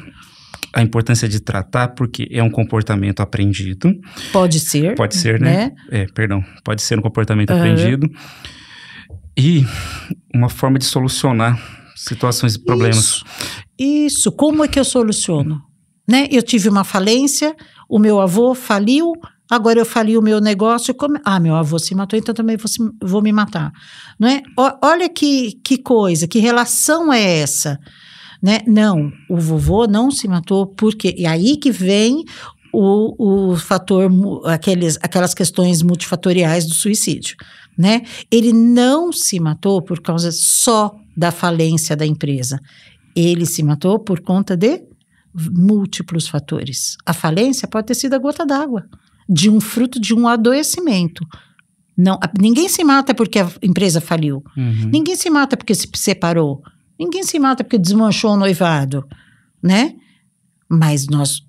a importância de tratar, porque é um comportamento aprendido.
Pode ser.
Pode ser, né? Pode ser um comportamento aprendido. E uma forma de solucionar situações e problemas.
Isso. Como é que eu soluciono? Né? Eu tive uma falência, o meu avô faliu, agora eu fali o meu negócio. Meu avô se matou, então também vou me matar. Não é? Olha que coisa, que relação é essa? Né? Não, o vovô não se matou porque... E aí que vem o fator, aquelas questões multifatoriais do suicídio, né? Ele não se matou por causa só da falência da empresa. Ele se matou por conta de múltiplos fatores. A falência pode ter sido a gota d'água, de um fruto de um adoecimento. Ninguém se mata porque a empresa faliu. Ninguém se mata porque se separou. Ninguém se mata porque desmanchou o noivado, né? Mas nós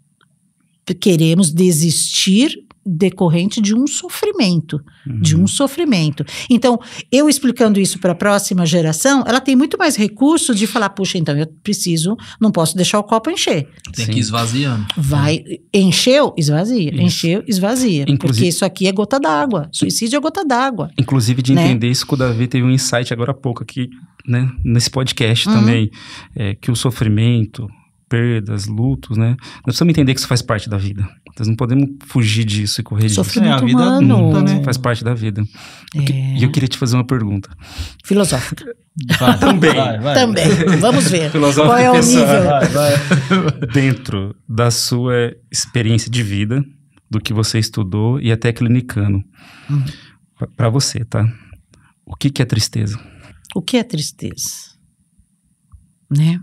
queremos desistir decorrente de um sofrimento, Então, eu explicando isso para a próxima geração, ela tem muito mais recurso de falar, puxa, então eu não posso deixar o copo encher.
Tem que ir esvaziando.
Encheu, esvazia.
Isso.
Encheu, esvazia. Porque isso aqui é gota d'água. Suicídio é gota d'água.
Inclusive, de entender isso, que o Davi teve um insight agora há pouco aqui, né, nesse podcast também, que o sofrimento, perdas, lutos, né, nós precisamos entender que isso faz parte da vida. Nós não podemos fugir disso e correr disso.
Sofrimento
a vida
humano.
adulta, né?
Faz parte da vida. E eu queria te fazer uma pergunta.
Filosófica.
Também.
Também. Vamos ver.
Filosófica.
Qual é o nível?
Dentro da sua experiência de vida, do que você estudou e até clinicando. Para você, tá? O que é tristeza?
O que é tristeza? Né?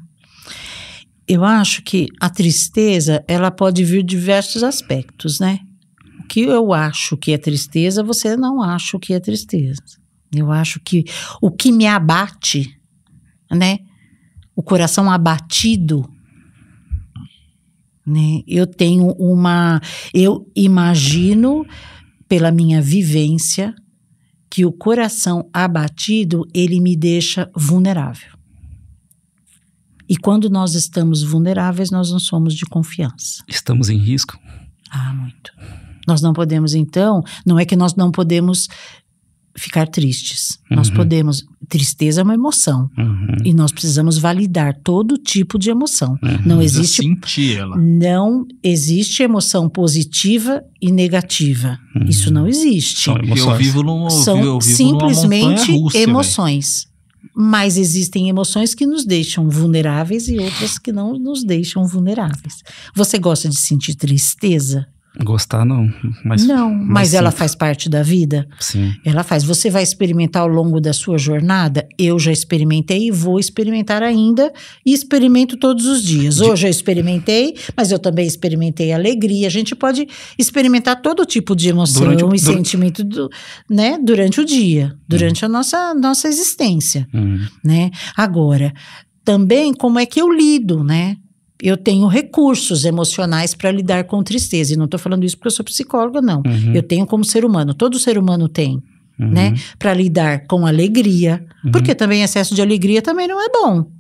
Eu acho que a tristeza, ela pode vir de diversos aspectos, né? O que eu acho que é tristeza, você não acha o que é tristeza. Eu acho que o que me abate, né? O coração abatido, né? Eu imagino, pela minha vivência, que o coração abatido, ele me deixa vulnerável. E quando nós estamos vulneráveis, nós não somos de confiança.
Estamos em risco?
Muito. Nós não podemos, então, não é que nós não podemos ficar tristes. Nós podemos. Tristeza é uma emoção. E nós precisamos validar todo tipo de emoção. Não existe.
Sentir ela.
Não existe emoção positiva e negativa. Isso não existe.
São emoções.
Eu vivo numa
simplesmente
montanha-russa,
emoções. Mas existem emoções que nos deixam vulneráveis e outras que não nos deixam vulneráveis. Você gosta de sentir tristeza?
Gostar não,
mas ela faz parte da vida.
Sim.
Ela faz. Você vai experimentar ao longo da sua jornada? Eu já experimentei e vou experimentar ainda. E experimento todos os dias. Hoje eu experimentei, mas eu também experimentei alegria. A gente pode experimentar todo tipo de emoção e sentimento né, durante o dia, durante a nossa existência. Né? Agora, também como é que eu lido, né? Eu tenho recursos emocionais para lidar com tristeza. E não estou falando isso porque eu sou psicóloga, não. Eu tenho como ser humano. Todo ser humano tem, né? Para lidar com alegria. Porque também excesso de alegria também não é bom.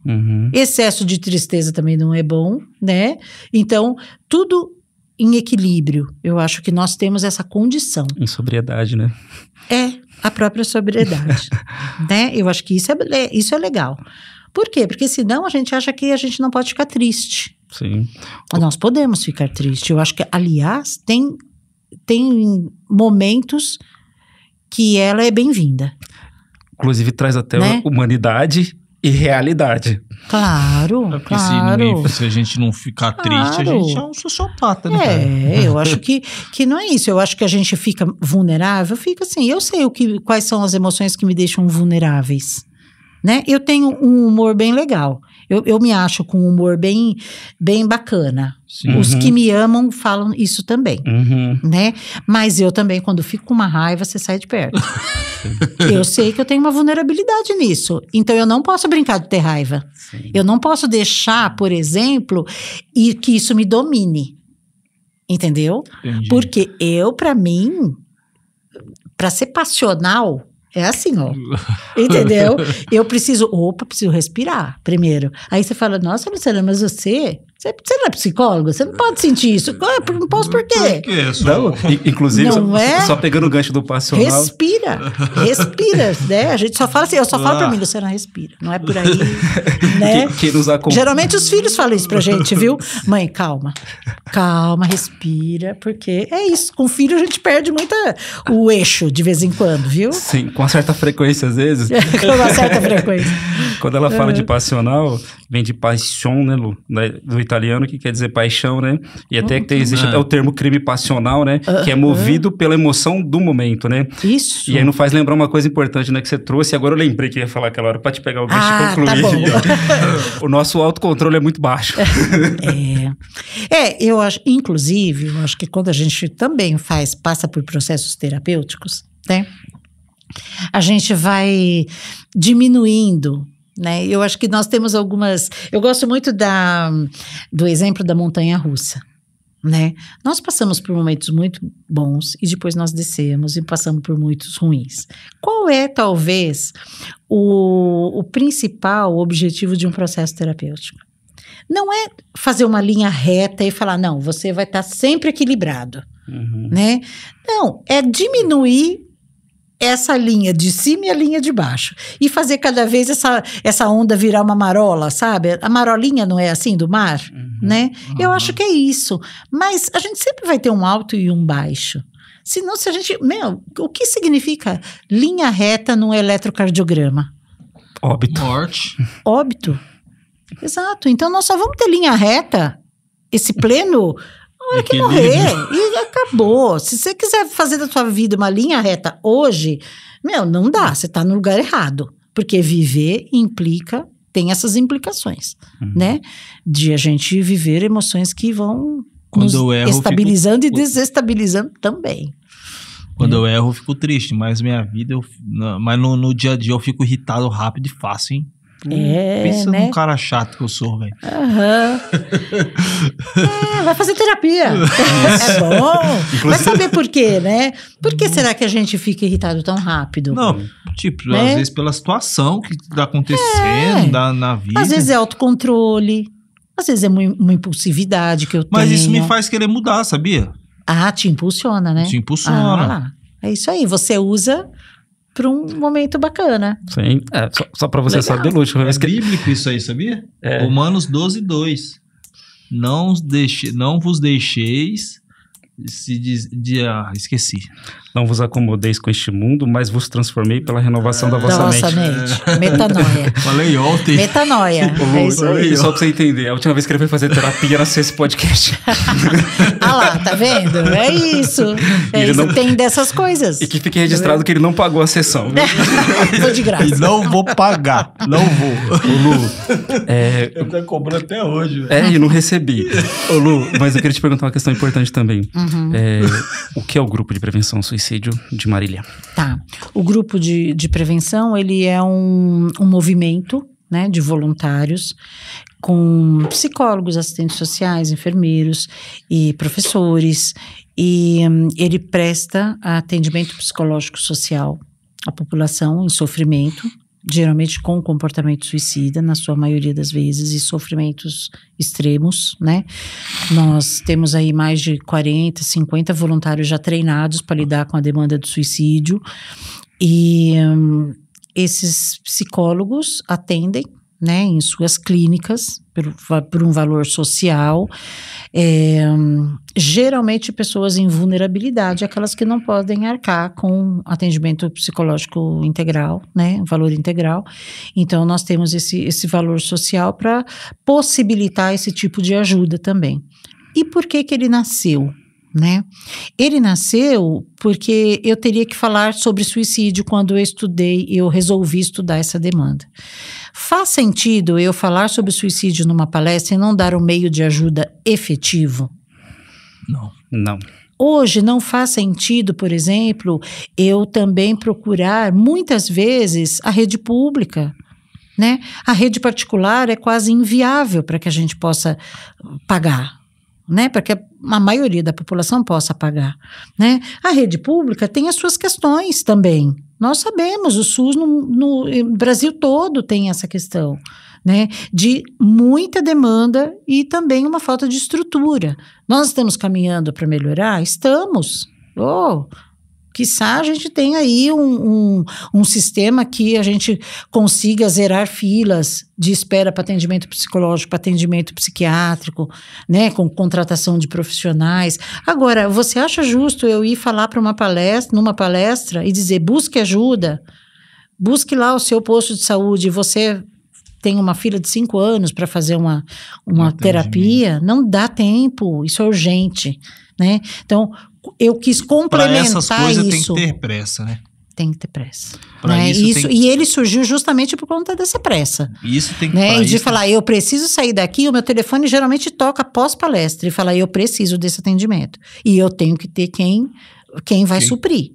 Excesso de tristeza também não é bom, né? Então, tudo em equilíbrio. Eu acho que nós temos essa condição.
Em sobriedade, né?
É, a própria sobriedade. Né? Eu acho que isso é legal. Por quê? Porque senão a gente acha que a gente não pode ficar triste.
Sim.
Nós podemos ficar tristes. Eu acho que, aliás, tem momentos que ela é bem-vinda.
Inclusive traz até
né?
humanidade e realidade.
Claro, claro.
Se a gente não ficar triste, a gente é um sociopata, né, cara?
Eu acho que não é isso. Eu acho que a gente fica vulnerável. Fica assim, eu sei quais são as emoções que me deixam vulneráveis. Né? Eu tenho um humor bem legal. Eu me acho com um humor bem bacana. Sim. Os que me amam falam isso também. Né? Mas eu também, quando fico com uma raiva, você sai de perto. Eu sei que eu tenho uma vulnerabilidade nisso. Então, eu não posso brincar de ter raiva. Sim. Eu não posso deixar, por exemplo, que isso me domine. Entendeu? Entendi. Porque para mim, para ser passional... É assim, ó. Entendeu? Eu preciso respirar primeiro. Aí você fala, nossa, Luciana, mas você não é psicóloga? Você não pode sentir isso. Não posso por quê?
Não, inclusive,
não
só pegando o gancho do passional.
Respira, né? A gente só fala assim, eu só falo pra mim, Luciana, respira. Não é por aí, né?
Que nos acompanha.
Geralmente os filhos falam isso pra gente, viu? Mãe, calma, respira, porque é isso. Com filho a gente perde muito o eixo de vez em quando, viu?
Sim, com uma certa frequência às vezes.
Com uma certa frequência.
Quando ela fala de passional, vem de paixão, né, Lu? Do italiano, que quer dizer paixão, né? E até que existe até o termo crime passional, né? Que é movido pela emoção do momento, né?
Isso.
E aí não faz lembrar uma coisa importante, né? Que você trouxe, e agora eu lembrei que ia falar aquela hora pra te pegar o gancho e concluir.
Tá bom.
O nosso autocontrole é muito baixo.
Eu acho, inclusive, eu acho que quando a gente também passa por processos terapêuticos, né? A gente vai diminuindo, né? Eu acho que nós temos algumas... Eu gosto muito do exemplo da montanha-russa, né? Nós passamos por momentos muito bons e depois nós descemos e passamos por muitos ruins. Qual é, talvez, o principal objetivo de um processo terapêutico? Não é fazer uma linha reta e falar, não, você vai estar sempre equilibrado, né? Não, é diminuir essa linha de cima e a linha de baixo. E fazer cada vez essa onda virar uma marola, sabe? A marolinha não é assim do mar, né? Eu acho que é isso. Mas a gente sempre vai ter um alto e um baixo. Senão, se a gente... o que significa linha reta num eletrocardiograma?
Óbito.
Morte.
Óbito. Exato. Então, nós só vamos ter linha reta, esse pleno... Na hora que morrer, e acabou. Se você quiser fazer da sua vida uma linha reta hoje, não dá, você está no lugar errado. Porque viver tem essas implicações, né? De a gente viver emoções que vão nos estabilizando e desestabilizando também.
Quando eu erro, eu fico triste, mas minha vida, mas no dia a dia eu fico irritado rápido e fácil, hein? Pensa num cara chato que eu sou, velho.
Vai fazer terapia. É bom. Vai saber por quê, né? Por que será que a gente fica irritado tão rápido?
Não, às vezes pela situação que tá acontecendo na vida.
Às vezes é autocontrole. Às vezes é uma impulsividade que eu tenho.
Mas isso me faz querer mudar, sabia?
Te impulsiona, né?
Te impulsiona.
É isso aí, você usa... para um momento bacana.
Sim, só para você saber, Lúcio.
É bíblico isso aí, sabia? Romanos 12:2. Não vos deixeis Esqueci.
Não vos acomodeis com este mundo, mas vos transformei pela renovação da vossa mente.
Metanoia.
Falei ontem.
Metanoia. É isso aí.
Só pra você entender, a última vez que ele foi fazer terapia nasceu esse podcast.
Ah lá, tá vendo? É isso. Tem dessas coisas.
E que fique registrado que ele não pagou a sessão.
Foi de graça.
E não vou pagar. Não vou.
Ô, Lu,
eu tô cobrando até hoje.
E não recebi. Ô, Lu, mas eu queria te perguntar uma questão importante também. O que é o grupo de prevenção ao suicídio de Marília?
Tá. O grupo de prevenção, ele é um movimento, né, de voluntários com psicólogos, assistentes sociais, enfermeiros e professores, e ele presta atendimento psicológico social à população em sofrimento, geralmente com comportamento suicida, na sua maioria das vezes, e sofrimentos extremos, né? Nós temos aí mais de 40, 50 voluntários já treinados para lidar com a demanda do suicídio, e esses psicólogos atendem, né, em suas clínicas, por um valor social, geralmente pessoas em vulnerabilidade, aquelas que não podem arcar com atendimento psicológico integral, né, valor integral. Então, nós temos esse valor social para possibilitar esse tipo de ajuda também. E por que ele nasceu? Né? Ele nasceu porque eu teria que falar sobre suicídio quando eu resolvi estudar essa demanda. Faz sentido eu falar sobre suicídio numa palestra e não dar um meio de ajuda efetivo?
Não.
Hoje não faz sentido, por exemplo, eu também procurar muitas vezes a rede pública, né? A rede particular é quase inviável para que a gente possa pagar, né, para que a maioria da população possa pagar, né? A rede pública tem as suas questões também. Nós sabemos, o SUS no Brasil todo tem essa questão, né, de muita demanda e também uma falta de estrutura. Nós estamos caminhando para melhorar? Estamos. Quiçá a gente tem aí um sistema que a gente consiga zerar filas de espera para atendimento psicológico, para atendimento psiquiátrico, né, com contratação de profissionais. Agora, você acha justo eu ir falar para numa palestra e dizer, busque ajuda, busque lá o seu posto de saúde, você tem uma fila de 5 anos para fazer uma terapia? Não dá tempo, isso é urgente, né? Então, eu quis complementar isso.
Para essas coisas tem que ter pressa, né?
Tem que ter pressa. Né? E ele surgiu justamente por conta dessa pressa.
Isso tem que,
né? E de falar, eu preciso sair daqui, o meu telefone geralmente toca pós-palestra e fala, eu preciso desse atendimento. E eu tenho que ter quem vai suprir.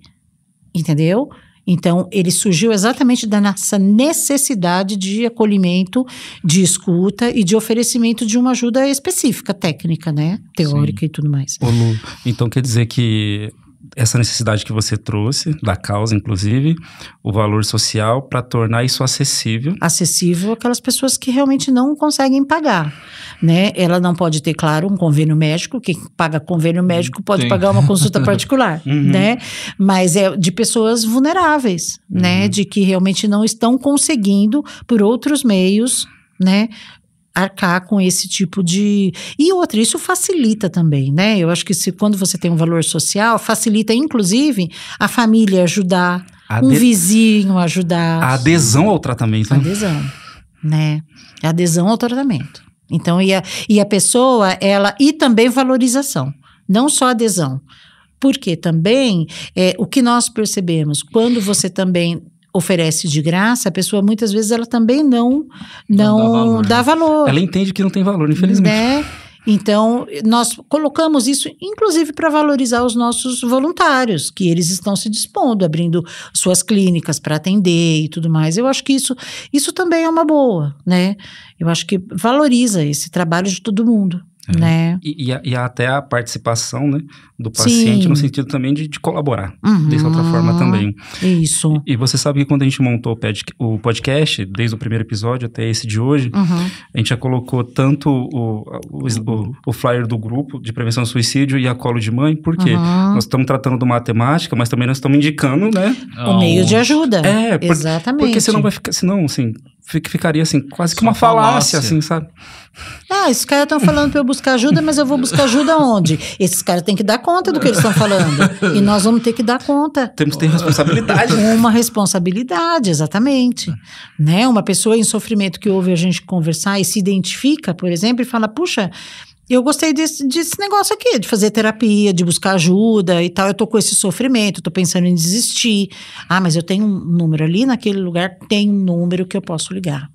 Entendeu? Então, ele surgiu exatamente da nossa necessidade de acolhimento, de escuta e de oferecimento de uma ajuda específica, técnica, né? Teórica. Sim. E tudo mais.
Ô Lu, então quer dizer que essa necessidade que você trouxe, da causa inclusive, o valor social para tornar isso acessível.
Acessível àquelas pessoas que realmente não conseguem pagar, né? Ela não pode ter, claro, um convênio médico, quem paga convênio médico pode pagar uma consulta particular, né? Mas é de pessoas vulneráveis, né? De que realmente não estão conseguindo, por outros meios, né, arcar com esse tipo de... E outra, isso facilita também, né? Eu acho que quando você tem um valor social, facilita inclusive a família ajudar, um vizinho ajudar.
A adesão ao tratamento.
Adesão, né? A adesão ao tratamento. Então, e a pessoa, e também valorização, não só adesão. Porque também, o que nós percebemos, quando você também oferece de graça, a pessoa muitas vezes ela também não dá valor.
Ela entende que não tem valor, infelizmente.
Né? Então, nós colocamos isso, inclusive, para valorizar os nossos voluntários, que eles estão se dispondo, abrindo suas clínicas para atender e tudo mais. Eu acho que isso também é uma boa, né? Eu acho que valoriza esse trabalho de todo mundo. Né?
E até a participação, né, do paciente. Sim. No sentido também de colaborar dessa outra forma também.
Isso.
E você sabe que quando a gente montou o podcast, desde o primeiro episódio até esse de hoje, a gente já colocou tanto o flyer do grupo de prevenção ao suicídio e a colo de mãe, porque nós estamos tratando de matemática, mas também nós estamos indicando, né,
o meio de ajuda. Exatamente.
Porque senão vai ficar, assim, ficaria assim, quase que uma falácia, assim, sabe?
Esses caras estão falando para eu buscar ajuda, mas eu vou buscar ajuda onde? Esses caras têm que dar conta do que eles estão falando. E nós vamos ter que dar conta.
Temos que ter responsabilidade.
Uma responsabilidade, exatamente. Né? Uma pessoa em sofrimento que ouve a gente conversar e se identifica, por exemplo, e fala, puxa, eu gostei desse negócio aqui, de fazer terapia, de buscar ajuda e tal. Eu tô com esse sofrimento, tô pensando em desistir. Mas eu tenho um número ali naquele lugar, tem um número que eu posso ligar.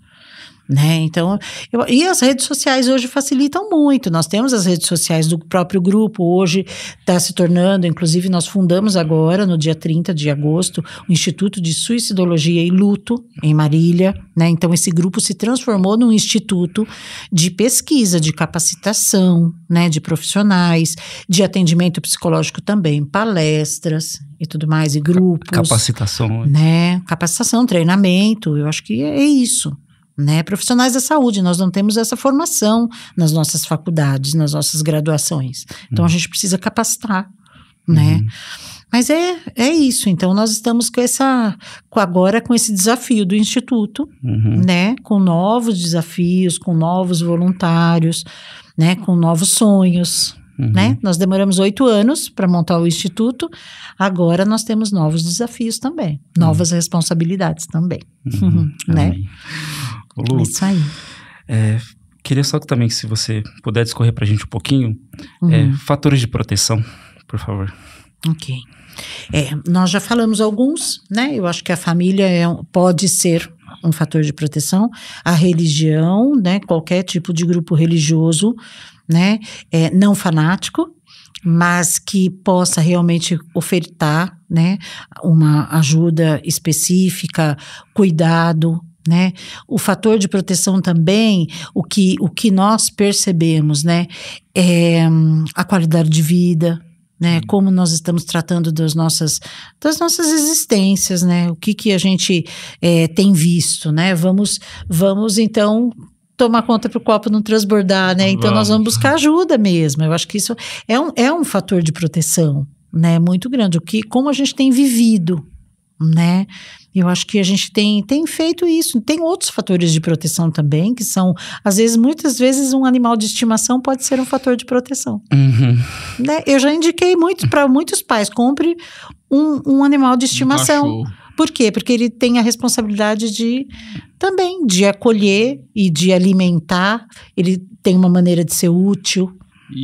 Né? Então, e as redes sociais hoje facilitam muito. Nós temos as redes sociais do próprio grupo, hoje está se tornando, inclusive nós fundamos agora, no dia 30 de agosto, o Instituto de Suicidologia e Luto, em Marília, né? Então esse grupo se transformou num instituto de pesquisa, de capacitação, né? De profissionais, de atendimento psicológico também, palestras e tudo mais, e grupos.
Capacitação.
Né? Capacitação, treinamento, eu acho que é isso. Né, profissionais da saúde, nós não temos essa formação nas nossas faculdades, nas nossas graduações. Então, a gente precisa capacitar, né? Mas é isso. Então, nós estamos agora com esse desafio do Instituto, né? Com novos desafios, com novos voluntários, né? Com novos sonhos, né? Nós demoramos 8 anos para montar o Instituto, agora nós temos novos desafios também, novas responsabilidades também, né?
Lu,
isso aí.
Queria só que também, se você puder discorrer para a gente um pouquinho, fatores de proteção, por favor.
Ok. Nós já falamos alguns, né? Eu acho que a família pode ser um fator de proteção, a religião, né? Qualquer tipo de grupo religioso, né? Não fanático, mas que possa realmente ofertar, né? Uma ajuda específica, cuidado, né? O fator de proteção também, o que nós percebemos, né? É a qualidade de vida, né? Como nós estamos tratando das nossas existências, né? O que a gente tem visto, né? Vamos então tomar conta para o copo não transbordar, né? Então nós vamos buscar ajuda mesmo. Eu acho que isso é um fator de proteção, né? Muito grande. Como a gente tem vivido, né? Eu acho que a gente tem feito isso. Tem outros fatores de proteção também, que são, muitas vezes, um animal de estimação pode ser um fator de proteção. Né? Eu já indiquei para muitos pais, compre um animal de estimação. Por quê? Porque ele tem a responsabilidade também de acolher e de alimentar, ele tem uma maneira de ser útil,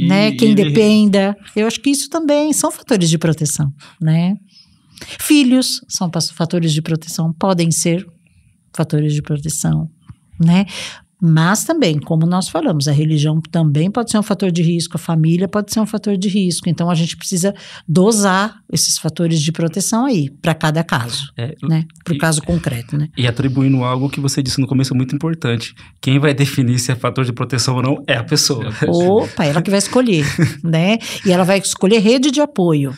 né? Quem dependa. Eu acho que isso também são fatores de proteção, né? Filhos são fatores de proteção, podem ser fatores de proteção, né? Mas também, como nós falamos, a religião também pode ser um fator de risco, a família pode ser um fator de risco. Então, a gente precisa dosar esses fatores de proteção aí, para cada caso, né? Para o caso concreto, né?
E atribuindo algo que você disse no começo muito importante. Quem vai definir se é fator de proteção ou não é a pessoa.
Opa, ela que vai escolher, né? E ela vai escolher rede de apoio.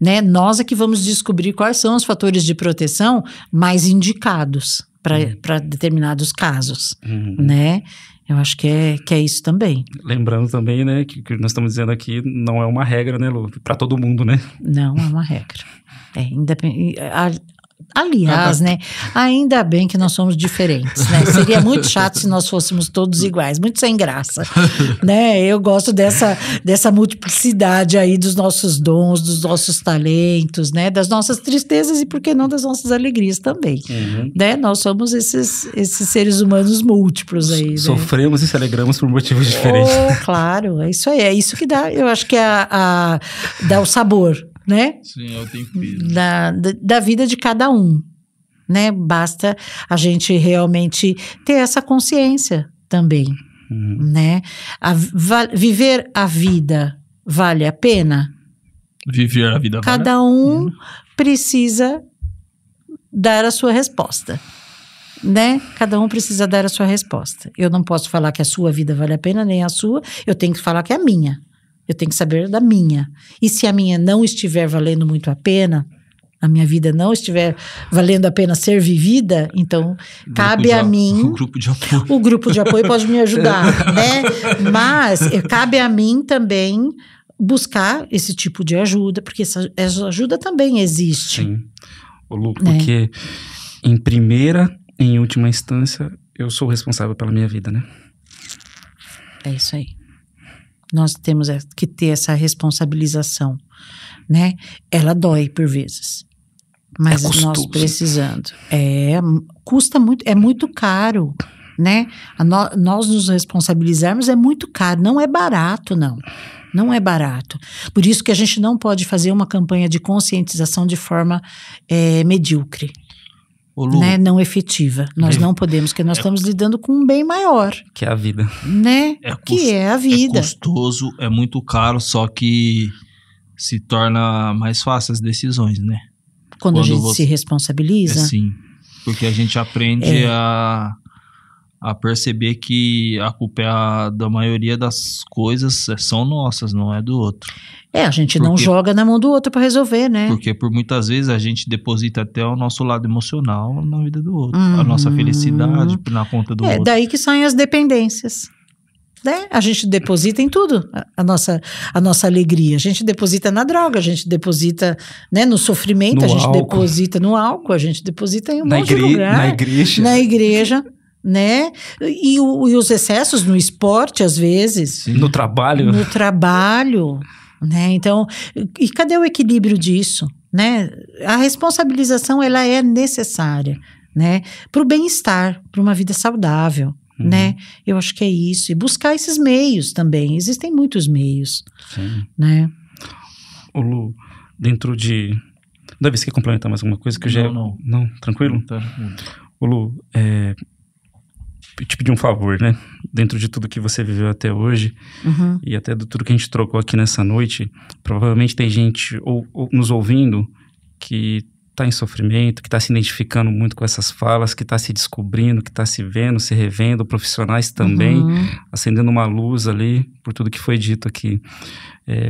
Né? Nós é que vamos descobrir quais são os fatores de proteção mais indicados para determinados casos, né? Eu acho que é isso também.
Lembrando também, né, que o que nós estamos dizendo aqui não é uma regra, né, Lu? Para todo mundo, né?
Não é uma regra. Aliás, né, ainda bem que nós somos diferentes, né? Seria muito chato se nós fôssemos todos iguais, muito sem graça, né? Eu gosto dessa multiplicidade aí dos nossos dons, dos nossos talentos, né? Das nossas tristezas e, por que não, das nossas alegrias também, né? Nós somos esses seres humanos múltiplos aí, né?
Sofremos e se alegramos por motivos diferentes.
Claro, é isso aí, é isso que dá, eu acho que dá o sabor, né?
Sim, eu tenho que
da vida de cada um, né? Basta a gente realmente ter essa consciência também, né? Viver a vida vale a pena?
Viver a vida vale a pena.
Cada um precisa dar a sua resposta, né? Cada um precisa dar a sua resposta. Eu não posso falar que a sua vida vale a pena, nem a sua, eu tenho que falar que é a minha. Eu tenho que saber da minha. E se a minha não estiver valendo muito a pena, a minha vida não estiver valendo a pena ser vivida, então cabe a mim...
O grupo de apoio.
O grupo de apoio pode me ajudar, né? Mas cabe a mim também buscar esse tipo de ajuda, porque essa ajuda também existe.
Sim. Ô, Lu, porque em primeira, em última instância, eu sou responsável pela minha vida, né?
É isso aí. Nós temos que ter essa responsabilização, né? Ela dói por vezes, mas nós precisando. Custa muito, é muito caro, né? Nós nos responsabilizarmos é muito caro, não é barato, não. Não é barato. Por isso que a gente não pode fazer uma campanha de conscientização de forma medíocre.
Lu,
né, não efetiva. Nós não podemos, porque nós estamos lidando com um bem maior.
Que é a vida.
Né? Que é a vida.
É custoso, é muito caro, só que se torna mais fácil as decisões, né?
Quando a gente se responsabiliza.
Sim, porque a gente aprende a perceber que a culpa da maioria das coisas são nossas, não é do outro.
A gente não joga na mão do outro para resolver, né?
Porque por muitas vezes a gente deposita até o nosso lado emocional na vida do outro. A nossa felicidade na conta do outro.
É daí que saem as dependências. Né? A gente deposita em tudo a nossa alegria. A gente deposita na droga, a gente deposita, né, no sofrimento, a gente deposita no álcool, a gente deposita em um monte de lugar. Na igreja. Né? E os excessos no esporte, às vezes.
Sim. No trabalho.
No trabalho. Né? Então, e cadê o equilíbrio disso? Né? A responsabilização, ela é necessária, né? Para o bem-estar, para uma vida saudável, né? Eu acho que é isso. E buscar esses meios também. Existem muitos meios.
Sim.
Né?
Ô Lu, dentro de... Davi, você quer complementar mais alguma coisa? Que
Não.
Tranquilo?
Tranquilo.
Ô Lu, eu te pedi um favor, né? Dentro de tudo que você viveu até hoje e até de tudo que a gente trocou aqui nessa noite, provavelmente tem gente ou nos ouvindo que está em sofrimento, que está se identificando muito com essas falas, que está se descobrindo, que está se vendo, se revendo, profissionais também, acendendo uma luz ali por tudo que foi dito aqui.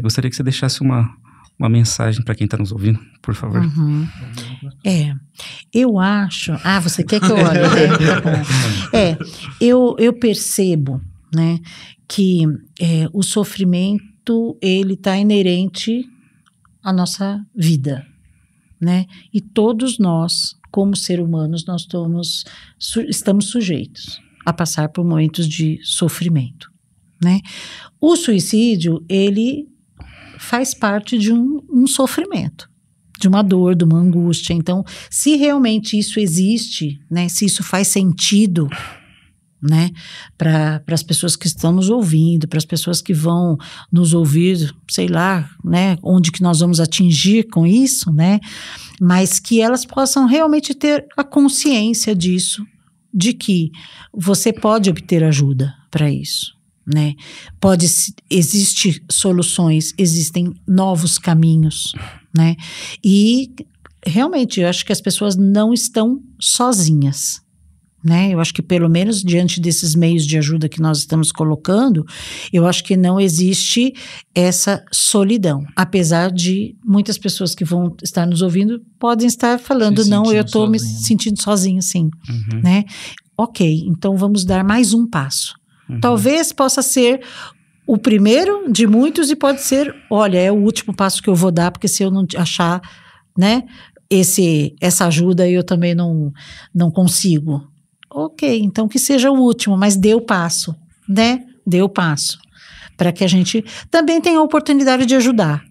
Gostaria que você deixasse uma mensagem para quem está nos ouvindo, por favor.
Eu acho... você quer que eu olhe? Tá bom. Eu percebo, né, que o sofrimento, ele está inerente à nossa vida, né? E todos nós, como seres humanos, nós estamos sujeitos a passar por momentos de sofrimento, né? O suicídio, ele faz parte de um sofrimento, de uma dor, de uma angústia. Então, se realmente isso existe, né, se isso faz sentido, né, para as pessoas que estão nos ouvindo, para as pessoas que vão nos ouvir, sei lá, né, onde que nós vamos atingir com isso, né, mas que elas possam realmente ter a consciência disso, de que você pode obter ajuda para isso. Né? Existem soluções, existem novos caminhos, né? E realmente eu acho que as pessoas não estão sozinhas, né? Eu acho que pelo menos diante desses meios de ajuda que nós estamos colocando, eu acho que não existe essa solidão, apesar de muitas pessoas que vão estar nos ouvindo podem estar falando, não, eu estou me sentindo sozinha, sim, né? Ok, então vamos dar mais um passo. Talvez possa ser o primeiro de muitos e pode ser, olha, é o último passo que eu vou dar, porque se eu não achar, né, essa ajuda eu também não consigo. Ok, então que seja o último, mas dê o passo, né? Dê o passo, para que a gente também tenha a oportunidade de ajudar.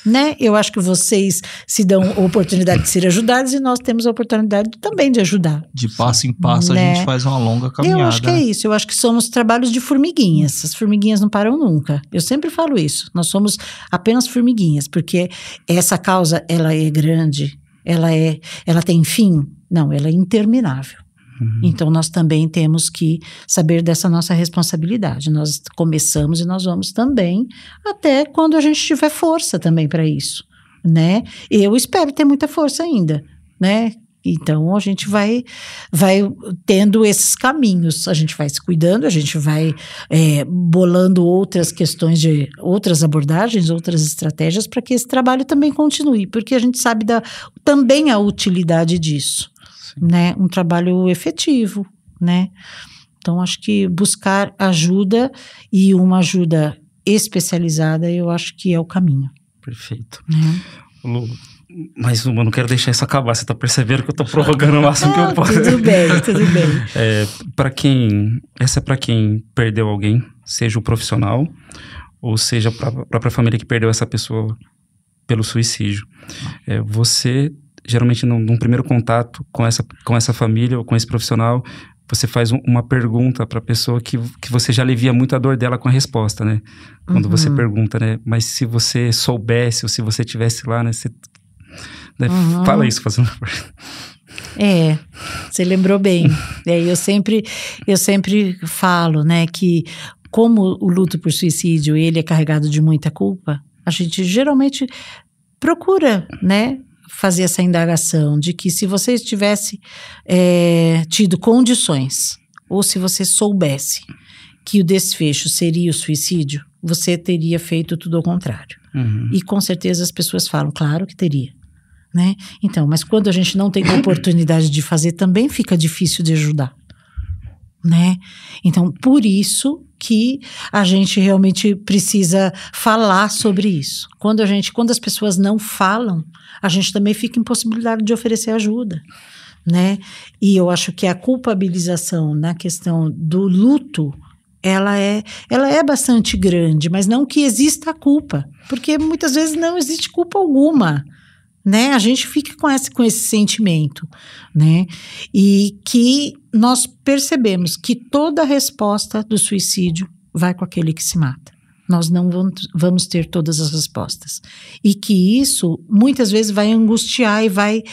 Né? Eu acho que vocês se dão a oportunidade de ser ajudados e nós temos a oportunidade também de ajudar.
De passo em passo, né? A gente faz uma longa caminhada.
Eu acho que é isso. Eu acho que somos trabalhos de formiguinhas. As formiguinhas não param nunca. Eu sempre falo isso. Nós somos apenas formiguinhas, porque essa causa, ela é grande, ela tem fim? Não, ela é interminável. Então, nós também temos que saber dessa nossa responsabilidade. Nós começamos e nós vamos também até quando a gente tiver força também para isso, né? Eu espero ter muita força ainda, né? Então, a gente vai tendo esses caminhos, a gente vai se cuidando, a gente vai bolando outras questões, de outras abordagens, outras estratégias para que esse trabalho também continue, porque a gente sabe também a utilidade disso. Né, um trabalho efetivo, né? Então, acho que buscar ajuda e uma ajuda especializada, eu acho que é o caminho.
Perfeito. Lu, mas eu não quero deixar isso acabar. Você tá percebendo que eu tô prorrogando o máximo que eu posso.
Tudo bem, tudo bem.
Essa é para quem perdeu alguém, seja o profissional, ou seja a própria família que perdeu essa pessoa pelo suicídio. Você, geralmente, num primeiro contato com essa família ou com esse profissional, você faz uma pergunta para a pessoa que você já alivia muito a dor dela com a resposta, né? Quando você pergunta, né? Mas se você soubesse ou se você tivesse lá, né? Você, né? Fala isso, fazendo favor.
Você lembrou bem. Eu sempre falo, né, que como o luto por suicídio, ele é carregado de muita culpa, a gente geralmente procura, né, fazer essa indagação de que se você tivesse tido condições, ou se você soubesse que o desfecho seria o suicídio, você teria feito tudo ao contrário. E com certeza as pessoas falam, claro que teria. Né? Então, mas quando a gente não tem oportunidade de fazer, também fica difícil de ajudar, né? Então, por isso que a gente realmente precisa falar sobre isso. Quando as pessoas não falam, a gente também fica impossibilitado de oferecer ajuda, né? E eu acho que a culpabilização na questão do luto, ela é bastante grande, mas não que exista a culpa, porque muitas vezes não existe culpa alguma, né? A gente fica com esse sentimento, né? E que nós percebemos que toda a resposta do suicídio vai com aquele que se mata. Nós não vamos ter todas as respostas. E que isso, muitas vezes, vai angustiar e vai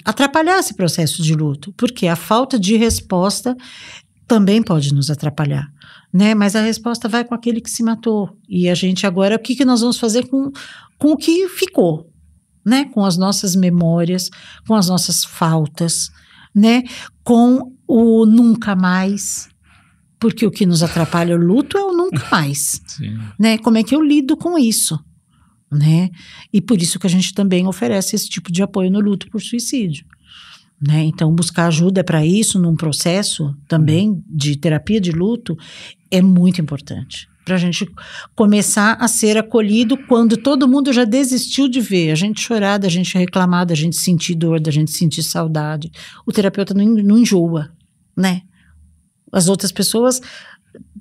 atrapalhar esse processo de luto, porque a falta de resposta também pode nos atrapalhar, né? Mas a resposta vai com aquele que se matou. E a gente agora, o que nós vamos fazer com o que ficou, né? Com as nossas memórias, com as nossas faltas, né? Com o nunca mais, porque o que nos atrapalha o luto é o nunca mais.
Sim.
Né? Como é que eu lido com isso, né? E por isso que a gente também oferece esse tipo de apoio no luto por suicídio, né? Então, buscar ajuda para isso num processo também de terapia de luto é muito importante, para a gente começar a ser acolhido quando todo mundo já desistiu de ver, a gente chorar, da gente reclamar, da gente sentir dor, da gente sentir saudade. O terapeuta não enjoa, né? As outras pessoas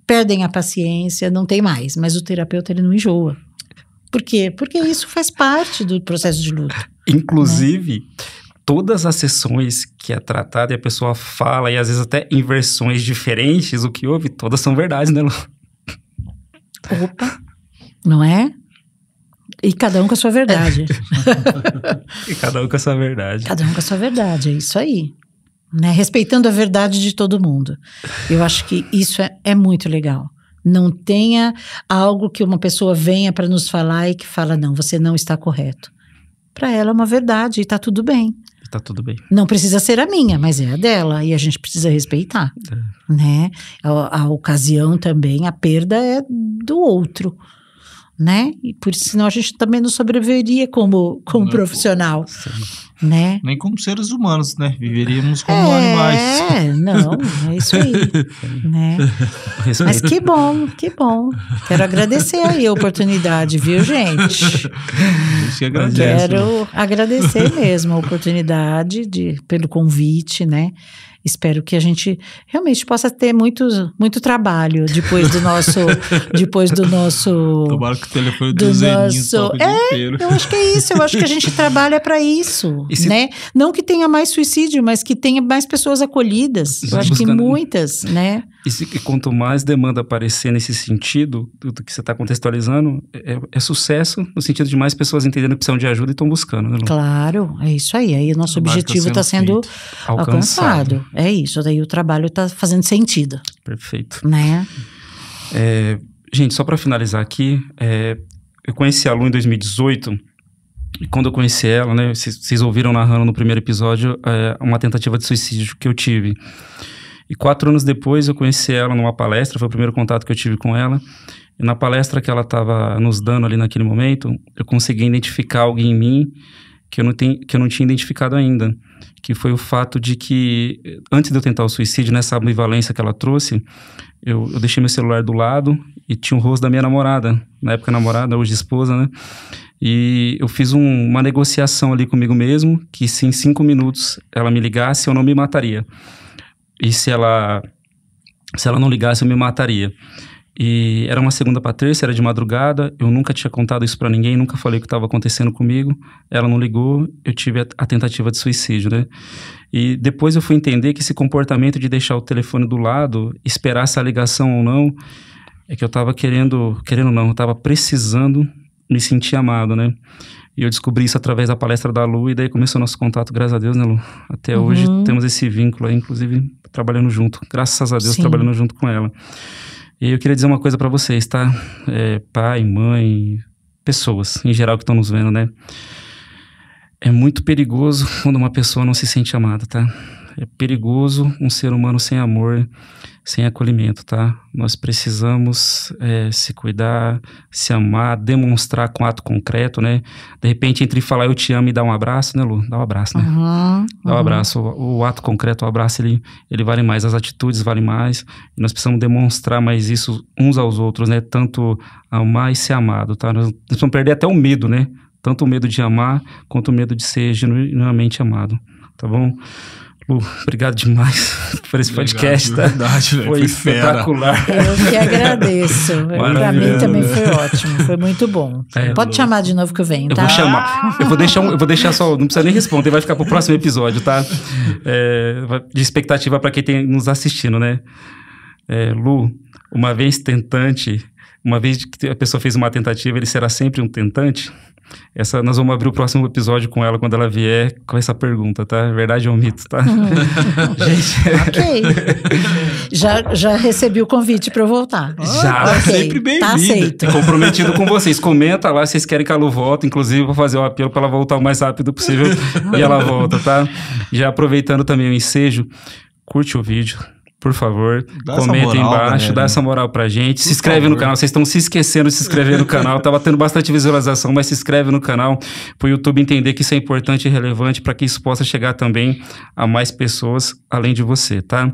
perdem a paciência, não tem mais, mas o terapeuta, ele não enjoa. Por quê? Porque isso faz parte do processo de luto.
Inclusive, né? Todas as sessões que é tratada e a pessoa fala, e às vezes até em versões diferentes, o que houve, todas são verdades, né, Lu?
Opa, não é? E cada um com a sua verdade.
E cada um com a sua verdade.
Cada um com a sua verdade, é isso aí. Né? Respeitando a verdade de todo mundo. Eu acho que isso é muito legal. Não tenha algo que uma pessoa venha para nos falar e que fala, não, você não está correto. Para ela é uma verdade e está tudo bem.
Tá tudo bem.
Não precisa ser a minha, mas é a dela, e a gente precisa respeitar, né? A ocasião também, a perda é do outro, né? E por isso, senão a gente também não sobreviveria como profissional, né?
Nem como seres humanos, né? Viveríamos como animais.
Não, é isso aí, né? Mas que bom. Quero agradecer aí a oportunidade, viu, gente? Quero agradecer mesmo a oportunidade pelo convite, né? Espero que a gente realmente possa ter muito trabalho depois do nosso...
Tomara que o telefone do Zeninho toque o dia inteiro.
Eu acho que é isso. Eu acho que a gente trabalha para isso, né? Não que tenha mais suicídio, mas que tenha mais pessoas acolhidas. Eu acho que muitas, né?
E quanto mais demanda aparecer nesse sentido, do que você está contextualizando, é sucesso no sentido de mais pessoas entendendo que precisam de ajuda e estão buscando, né, Lu?
Claro, é isso aí. Aí o nosso objetivo está sendo alcançado. É isso, daí o trabalho está fazendo sentido.
Perfeito.
Né?
Gente, só para finalizar aqui, eu conheci a Lu em 2018, e quando eu conheci ela, né, vocês ouviram narrando no primeiro episódio uma tentativa de suicídio que eu tive. E 4 anos depois eu conheci ela numa palestra, foi o primeiro contato que eu tive com ela. E na palestra que ela estava nos dando ali naquele momento, eu consegui identificar algo em mim que eu não tinha identificado ainda. Que foi o fato de que, antes de eu tentar o suicídio, nessa ambivalência que ela trouxe, eu deixei meu celular do lado e tinha o rosto da minha namorada. Na época namorada, hoje esposa, né? E eu fiz uma negociação ali comigo mesmo, que se em 5 minutos ela me ligasse, eu não me mataria. E se ela não ligasse, eu me mataria. E era uma segunda para terça, era de madrugada, eu nunca tinha contado isso para ninguém, nunca falei o que estava acontecendo comigo, ela não ligou, eu tive a tentativa de suicídio, né? E depois eu fui entender que esse comportamento de deixar o telefone do lado, esperar se a ligação ou não, é que eu estava querendo não, eu estava precisando me sentir amado, né? E eu descobri isso através da palestra da Lu, e daí começou o nosso contato, graças a Deus, né, Lu? Até hoje temos esse vínculo aí, inclusive trabalhando junto, graças a Deus,
Sim.
trabalhando junto com ela. E eu queria dizer uma coisa para vocês, tá? Pai, mãe, pessoas em geral que estão nos vendo, né? É muito perigoso quando uma pessoa não se sente amada, tá? É perigoso um ser humano sem amor, sem acolhimento, tá? Nós precisamos se cuidar, se amar, demonstrar com ato concreto, né? De repente, entre falar eu te amo e dar um abraço, né, Lu? Dá um abraço, né? Dá um abraço. O ato concreto, o abraço, ele vale mais. As atitudes valem mais. E nós precisamos demonstrar mais isso uns aos outros, né? Tanto amar e ser amado, tá? Nós precisamos perder até o medo, né? Tanto o medo de amar, quanto o medo de ser genuinamente amado, tá bom? Lu, obrigado demais por esse podcast, tá?
Verdade,
foi espetacular.
Eu que agradeço. Para mim também foi ótimo, foi muito bom. Pode chamar de novo que eu venho, tá?
Eu vou chamar. Eu vou deixar só, não precisa nem responder, vai ficar pro próximo episódio, tá? De expectativa para quem tem nos assistindo, né? Lu, uma vez tentante, uma vez que a pessoa fez uma tentativa, ele será sempre um tentante? Nós vamos abrir o próximo episódio com ela quando ela vier com essa pergunta, tá? Verdade ou mito, tá? Gente.
Ok. Já recebi o convite para eu voltar.
Já.
Okay.
Sempre bem-vinda.
Tá aceito.
Comprometido com vocês. Comenta lá se vocês querem que a Lu volte. Inclusive, vou fazer o apelo para ela voltar o mais rápido possível e ela volta, tá? Já aproveitando também o ensejo, curte o vídeo. Por favor, comenta aí embaixo, dá essa moral pra gente. Se inscreve no canal, vocês estão se esquecendo de se inscrever no canal. Tava tendo bastante visualização, mas se inscreve no canal pro YouTube entender que isso é importante e relevante para que isso possa chegar também a mais pessoas além de você, tá?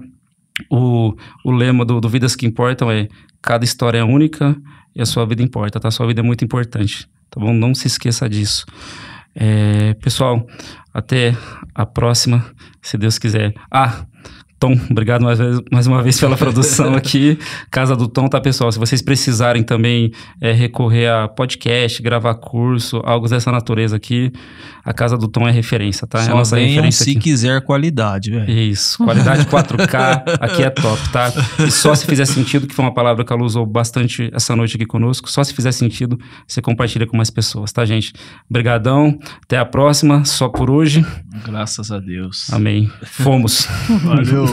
O lema do Vidas que Importam é: cada história é única e a sua vida importa, tá? A sua vida é muito importante, tá bom? Não se esqueça disso. Pessoal, até a próxima, se Deus quiser. Tom, obrigado mais uma vez pela produção aqui. Casa do Tom, tá, pessoal? Se vocês precisarem também recorrer a podcast, gravar curso, algo dessa natureza aqui, a Casa do Tom é referência, tá?
Só
é a nossa referência
se
aqui.
Quiser qualidade, velho.
Isso, qualidade 4K, aqui é top, tá? E só se fizer sentido, que foi uma palavra que a Lu usou bastante essa noite aqui conosco, só se fizer sentido, você compartilha com mais pessoas, tá, gente? Obrigadão, até a próxima, só por hoje.
Graças a Deus.
Amém. Fomos.
Valeu.